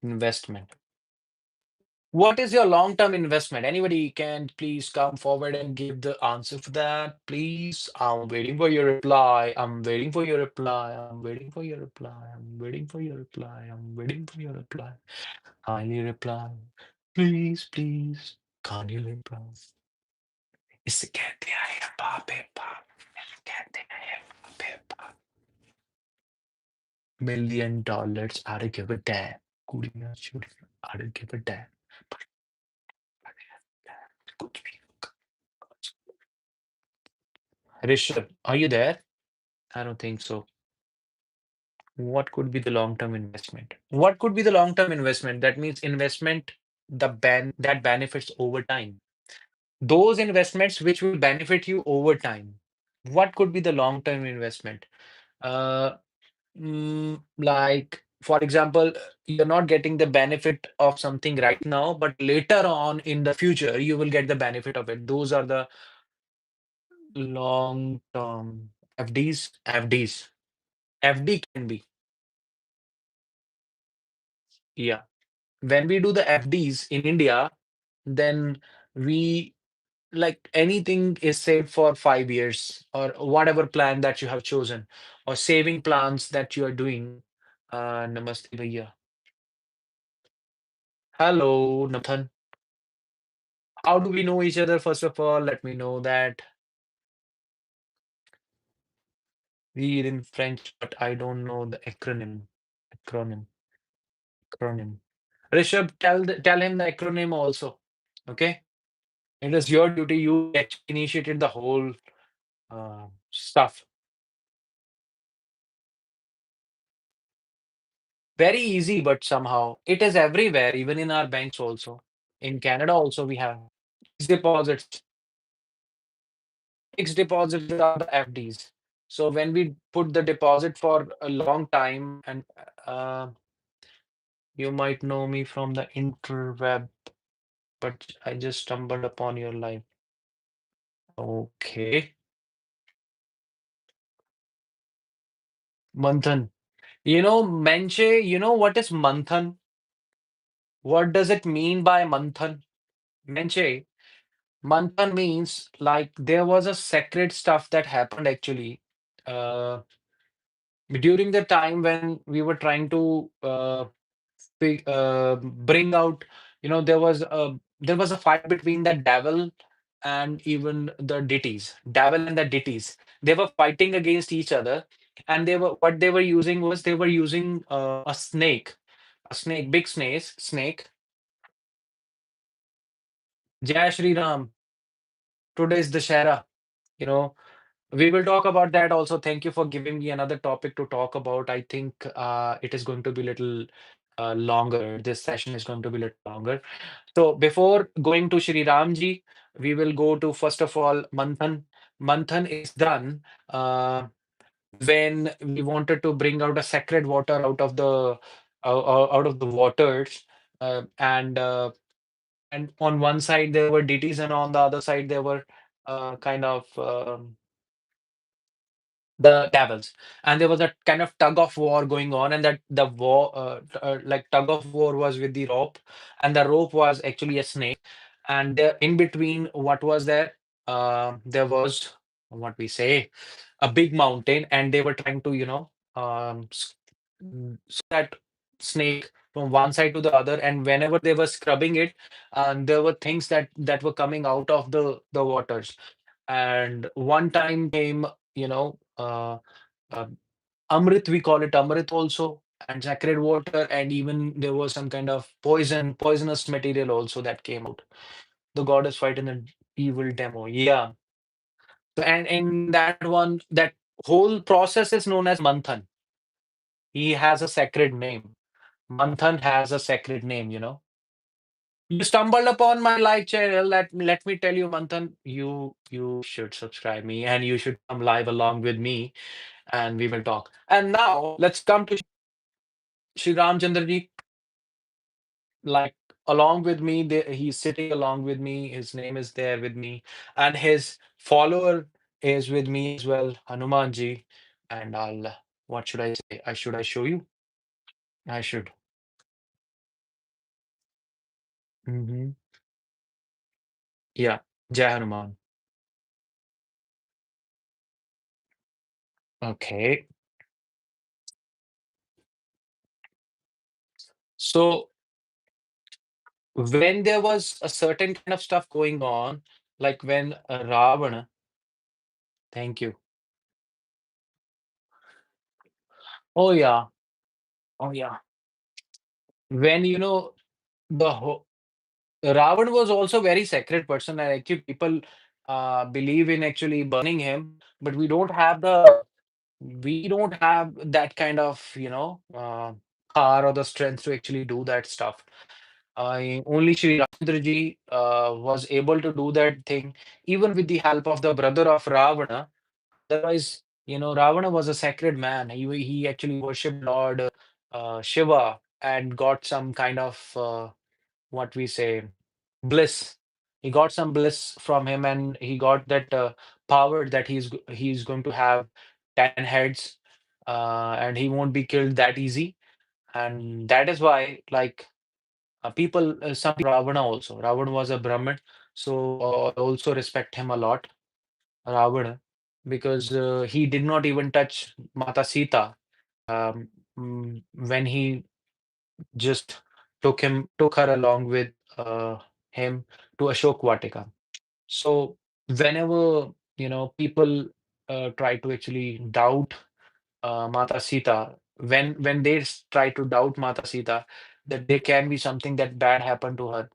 investment. What is your long-term investment? Anybody can please come forward and give the answer for that, please. I'm waiting for your reply. I'm waiting for your reply. I'm waiting for your reply. I'm waiting for your reply. I'm waiting for your reply. Kindly reply. Please. Kindly reply. इसे कहते हैं पाप है पाप कहते हैं पाप है पाप $1 million. I don't give a damn. कुड़ियाँ चुड़ियाँ I don't give a damn. कुछ भी Rishabh, are you there? I don't think so. What could be the long-term investment? What could be the long-term investment? That means investment that benefits over time. Those investments which will benefit you over time. What could be the long-term investment? Uh, like, for example, you're not getting the benefit of something right now, but later on in the future, you will get the benefit of it. Those are the long-term FDs. FDs. FD can be, yeah. When we do the FDs in India, then we like anything is saved for 5 years or whatever plan that you have chosen, or saving plans that you are doing. Namaste, bhaiya. Hello, Nathan. How do we know each other? First of all, let me know that we in French, but I don't know the acronym. Acronym. Acronym. Rishabh, tell him the acronym also. Okay, it is your duty. You actually initiated the whole stuff. Very easy, but somehow it is everywhere, even in our banks also. In Canada also we have fixed deposits. Fixed deposits are the FDs. So when we put the deposit for a long time, and uh, you might know me from the interweb, but I just stumbled upon your live. Okay, Manthan. You know, Menche, you know what is Manthan? What does it mean by Manthan? Menche, Manthan means like there was a sacred stuff that happened actually uh, during the time when we were trying to bring out, there was a fight between the devil and even the deities. Devil and the deities. They were fighting against each other, and they were using was they were using a snake, big snake. Jai Shri Ram. Today is Dashera. You know, we will talk about that also. Thank you for giving me another topic to talk about. I think it is going to be little longer. This session is going to be little longer. So before going to Shri Ramji, we will go to first of all Manthan. Manthan is done uh, when we wanted to bring out a sacred water out of the waters, and on one side there were deities, and on the other side there were kind of the devils, and there was a kind of tug of war going on, and that the war like tug of war was with the rope, and the rope was actually a snake, and there, in between what was there, there was what we say a big mountain, and they were trying to that snake from one side to the other, and whenever they were scrubbing it, there were things that were coming out of the waters. And one time came, you know uh, uh, Amrit, we call it Amrit also, and sacred water, and even there was some kind of poisonous material also that came out. The goddess fighting an evil demo. Yeah. So, and in that one, that whole process is known as Manthan. He has a sacred name. Manthan has a sacred name, you know. You stumbled upon my live channel. Let me tell you, Manthan, you should subscribe me, and you should come live along with me, and we will talk. And now let's come to Sri Ramchandra ji. Like along with me, he's sitting along with me. His name is there with me, and his follower is with me as well, Hanumanji. And what should I say? I show you? I should. Hmm. Yeah, Jai Hanuman. Okay. So when there was a certain kind of stuff going on, like when Ravana, thank you. Oh yeah, oh yeah. When the Ravan was also very sacred person, and actually people believe in actually burning him, but we don't have that kind of power or the strength to actually do that stuff. Only Sri Ramchandra ji was able to do that thing, even with the help of the brother of Ravana. Otherwise, Ravana was a sacred man. He actually worshipped Lord Shiva and got some kind of what we say bliss. He got some bliss from him, and he got that power that he's going to have 10 heads, and he won't be killed that easy. And that is why, like some Ravana also. Ravana was a Brahmin, so I also respect him a lot, Ravana, because he did not even touch Mata Sita um, when he just took her along with him to Ashok Vatika. So whenever people try to actually doubt Mata Sita, when try to doubt Mata Sita, that there can be something that bad happened to her.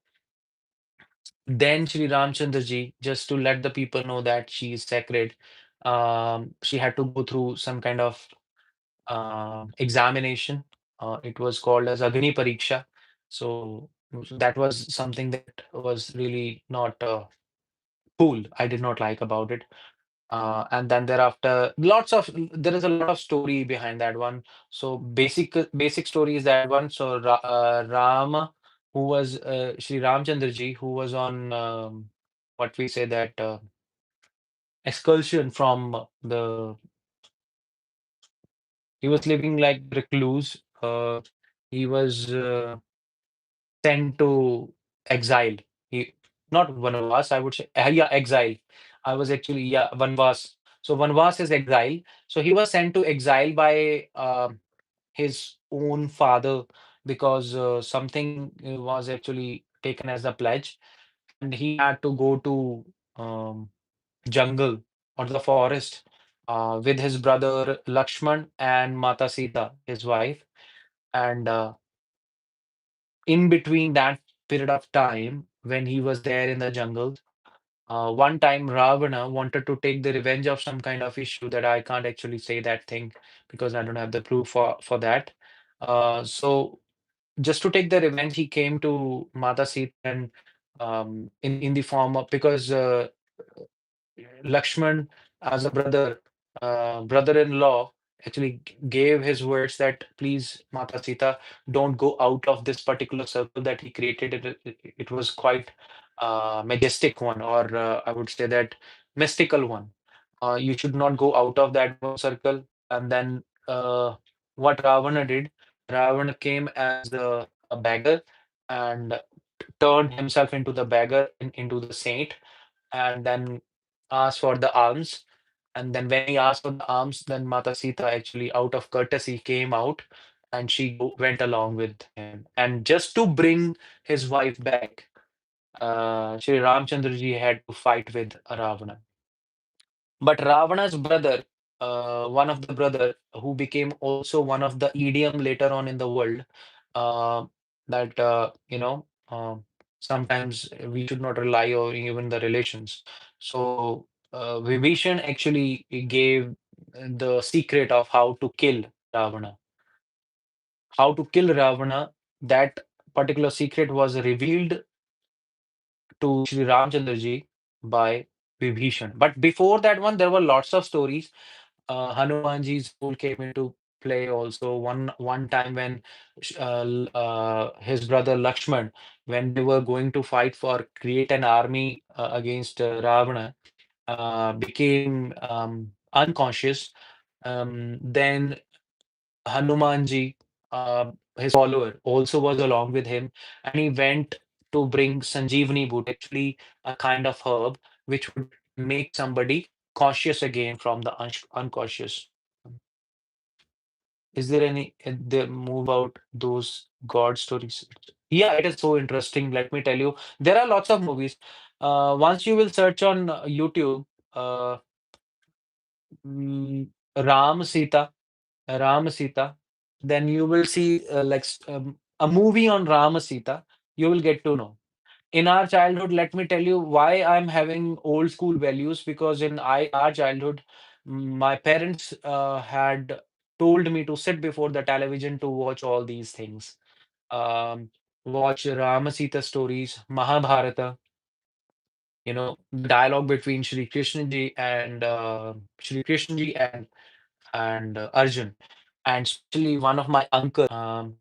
Then Sri Ramchandra ji, just to let the people know that she is sacred, she had to go through some kind of examination. It was called as Agni Pariksha. So that was something that was really not cool. I did not like about it. And then thereafter, there is a lot of story behind that one. So basic story is that one. So Rama, who was Sri Ramchandra ji, who was on what we say that excursion from the he was living like recluse. He was sent to exile. He not vanvas, I would say. Yeah, exile. I was actually yeah vanvas. So vanvas is exile. So he was sent to exile by his own father because something was actually taken as a pledge, and he had to go to um, jungle or the forest with his brother Lakshman and Mata Sita, his wife, and in between that period of time when he was there in the jungle, one time Ravana wanted to take the revenge of some kind of issue that I can't actually say that thing because I don't have the proof for that. So just to take the revenge, he came to Mata Sita and in the form of because Lakshman, as a brother-in-law, actually gave his words that please, Mata Sita, don't go out of this particular circle that he created. It was quite majestic one, or I would say that mystical one. You should not go out of that one circle. And then what Ravana did, Ravana came as a beggar and turned himself into the beggar, into the saint, and then asked for the alms. And then when he asked for the alms, then Mata Sita actually, out of courtesy, came out and she went along with him. And just to bring his wife back, Sri Ramchandra ji had to fight with Ravana. But Ravana's brother, one of the brother who became also one of the idiom later on in the world, uh, that sometimes we should not rely on even the relations. So Vibhishan actually gave the secret of how to kill Ravana. How to kill Ravana, that particular secret was revealed to Sri Ramchandra ji by Vibhishan. But before that one, there were lots of stories. Hanumanji's role came into play also. One time when his brother Lakshman, when they were going to fight for create an army against Ravana, became unconscious. Then Hanumanji, his follower, also was along with him, and he went to bring Sanjeevani boot, actually a kind of herb which would make somebody conscious again from the unconscious. Is there any the move out those God stories? Yeah, it is so interesting. Let me tell you, there are lots of movies. Once you will search on YouTube, uh, mm, Ram Sita, Ram Sita, then you will see a movie on Ram Sita. You will get to know. In our childhood, let me tell you why I'm having old school values because in our childhood, my parents had told me to sit before the television to watch all these things. Um, Watch Ramasita stories, Mahabharata, the dialogue between Shri Krishna ji and Arjun, and especially one of my uncle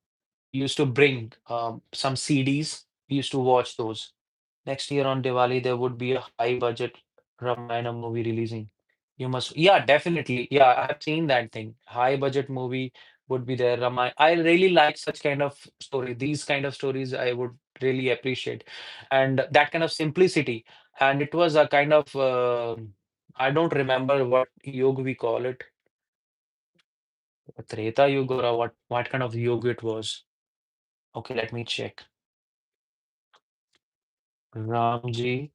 used to bring some CDs. We used to watch those. Next year on Diwali, there would be a high budget Ramayana movie releasing. You must, yeah, definitely. Yeah, I have seen that thing. High budget movie would be there. Ramayana. I really like such kind of story. These kind of stories I would really appreciate. And that kind of simplicity. And it was a kind of, I don't remember what yoga we call it. Treta Yuga or what kind of yoga it was. Okay, let me check. Ramji.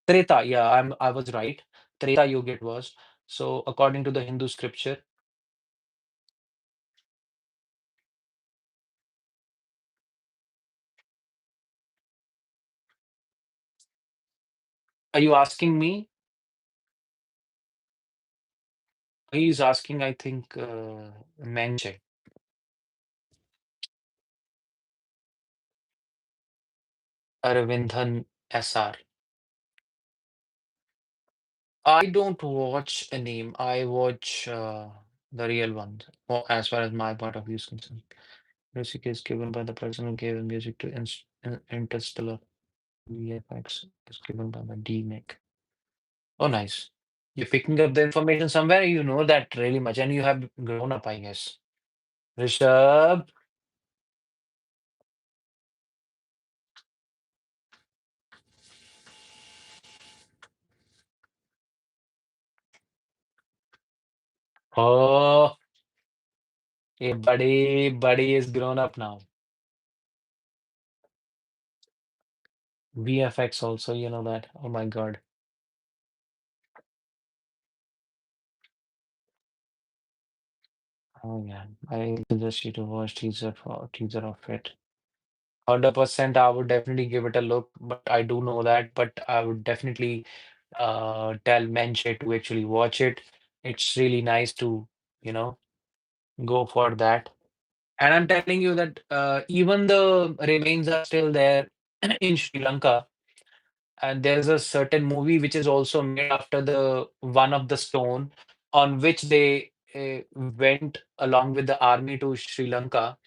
Treta, yeah, I was right. Treta Yuga it was. So according to the Hindu scripture, are you asking me? He's asking, I think, Menche, Arvindhan SR. I don't watch a name. I watch the real one. As far as my point of view is concerned. Music is given by the person who gave the music to Interstellar. VFX is given by the DMake. Oh, nice. You're picking up the information somewhere. You know that really much, and you have grown up, I guess. Rishabh. Oh, a buddy is grown up now. VFX also, you know that. Oh my God. Oh yeah. I suggest you to watch teaser of it. 100% I would definitely give it a look, but I do know that, but I would definitely tell Menche to actually watch it. It's really nice to, you know, go for that. And I'm telling you that even the remains are still there in Sri Lanka. And there's a certain movie which is also made after the one of the stone on which they went along with the army to Sri Lanka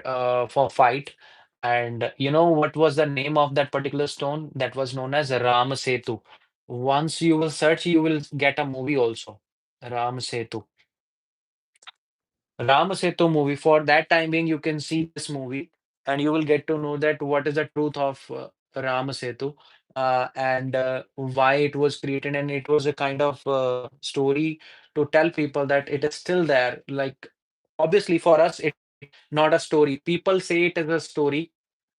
for fight. And you know what was the name of that particular stone? That was known as Ram Setu. Once you will search, you will get a movie also. Ram Setu. Ramasetu movie. For that time being, you can see this movie and you will get to know that what is the truth of Ramasetu and why it was created. And it was a kind of story to tell people that it is still there. Like, obviously, for us, it not a story. People say it is a story.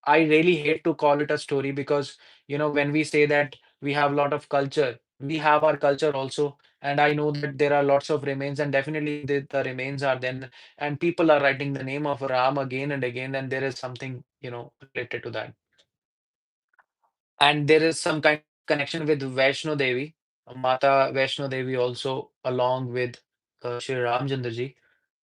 I really hate to call it a story because, when we say that we have a lot of culture, we have our culture also. And I know that there are lots of remains, and definitely the remains are then, and people are writing the name of Ram again and again, and there is something, related to that. And there is some kind of connection with Vaishno Devi, Mata Vaishno Devi also, along with Shri Ramchandra ji.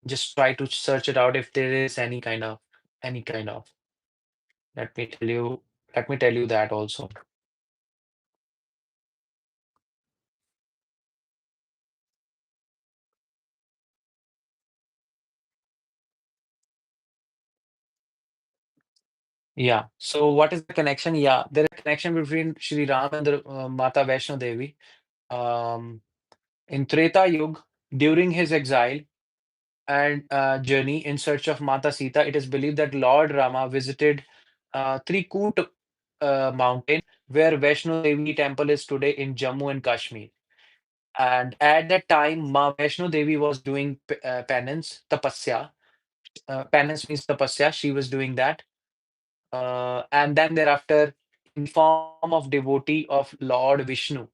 Just try to search it out if there is any kind of. Let me tell you, let me tell you that also. Yeah. So what is the connection? Yeah, there is a connection between Shri Ram and the Mata Vaishno Devi. Um, in Treta Yuga, during his exile and journey in search of Mata Sita, it is believed that Lord Rama visited Trikut mountain, where Vaishno Devi temple is today in Jammu and Kashmir. And at that time, Ma Vaishno Devi was doing penance, tapasya. Penance means tapasya. She was doing that. And then thereafter, in the form of devotee of Lord Vishnu,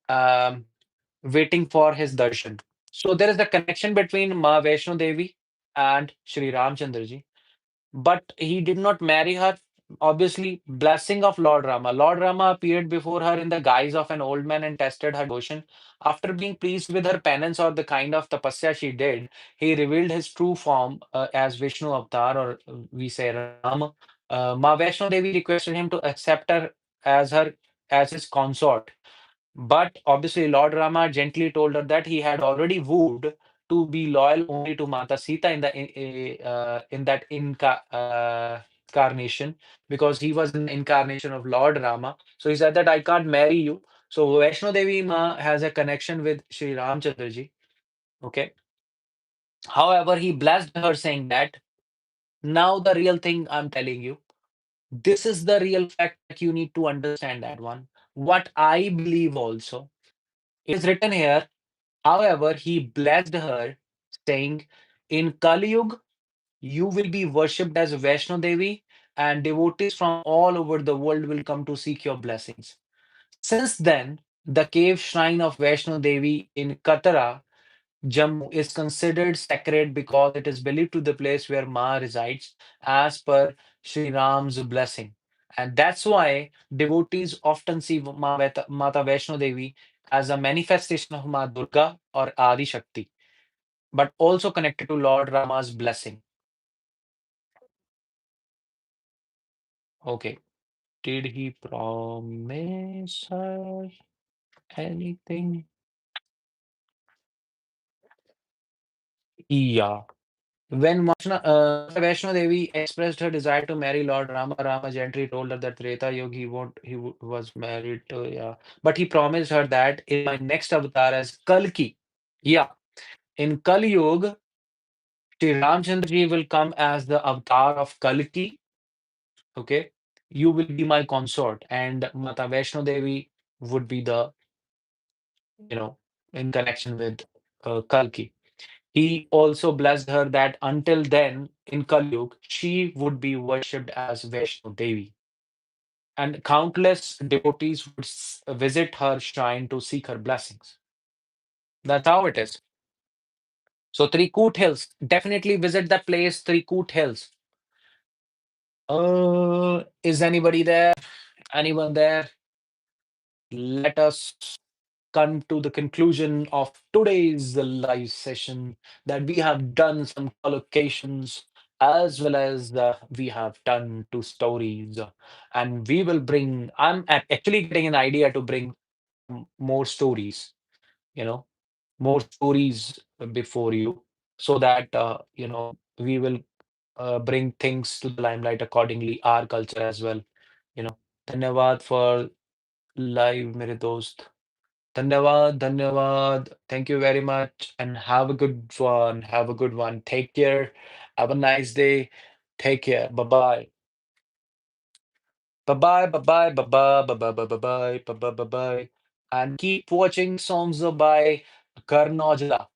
um, waiting for his darshan. So there is a connection between Ma Vaishno Devi and Shri Ramchandra ji. But he did not marry her. Obviously, blessing of Lord Rama. Lord Rama appeared before her in the guise of an old man and tested her devotion. After being pleased with her penance or the kind of tapasya she did, he revealed his true form as Vishnu Avatar, or we say Rama. Ma Vaishno Devi requested him to accept her as his consort, but obviously, Lord Rama gently told her that he had already vowed to be loyal only to Mata Sita in that incarnation, because he was an incarnation of Lord Rama. So he said that I can't marry you. So Vaishno Devi Ma has a connection with Sri Ramchandra ji. Okay. However, he blessed her, saying that now the real thing I'm telling you, this is the real fact that you need to understand that one. What I believe also is written here. However, he blessed her, saying, in Kali Yuga, you will be worshipped as Vaishno Devi, and devotees from all over the world will come to seek your blessings. Since then, The cave shrine of Vaishno Devi in Katara, Jammu, is considered sacred because it is believed to the place where Ma resides, as per Sri Ram's blessing. And that's why devotees often see Mata Vaishno Devi as a manifestation of Ma Durga or Adi Shakti, but also connected to Lord Rama's blessing. Okay. Did he promise her anything? Yeah. When Vaishno Devi expressed her desire to marry Lord Rama, Rama gently told her that Treta Yuga he won't was married to, yeah. But he promised her that in my next avatar as Kalki. Yeah. In Kali Yuga, Sri Ramchandra ji will come as the avatar of Kalki. Okay. You will be my consort, and Mata Vaishno Devi would be the, you know, in connection with Kalki. He also blessed her that until then, in Kali Yuga, she would be worshipped as Vaishno Devi, and countless devotees would visit her shrine to seek her blessings. That's how it is. So, Trikut Hills, definitely visit that place, Trikut Hills. Is anybody there? Anyone there? Let us come to the conclusion of today's live session, that we have done some collocations as well as we have done two stories, and we will bring, actually getting an idea to bring more stories, you know, more stories before you, so that we will bring things to the limelight accordingly, our culture as well, you know. Dhanyavad for live, mere dost. Dhanyavad, dhanyavad. Thank you very much and have a good one. Have a good one. Take care. Have a nice day. Take care. Bye-bye. Bye-bye, bye-bye, bye-bye, bye-bye, bye-bye, bye-bye, bye-bye. And keep watching songs by Karn Aujla.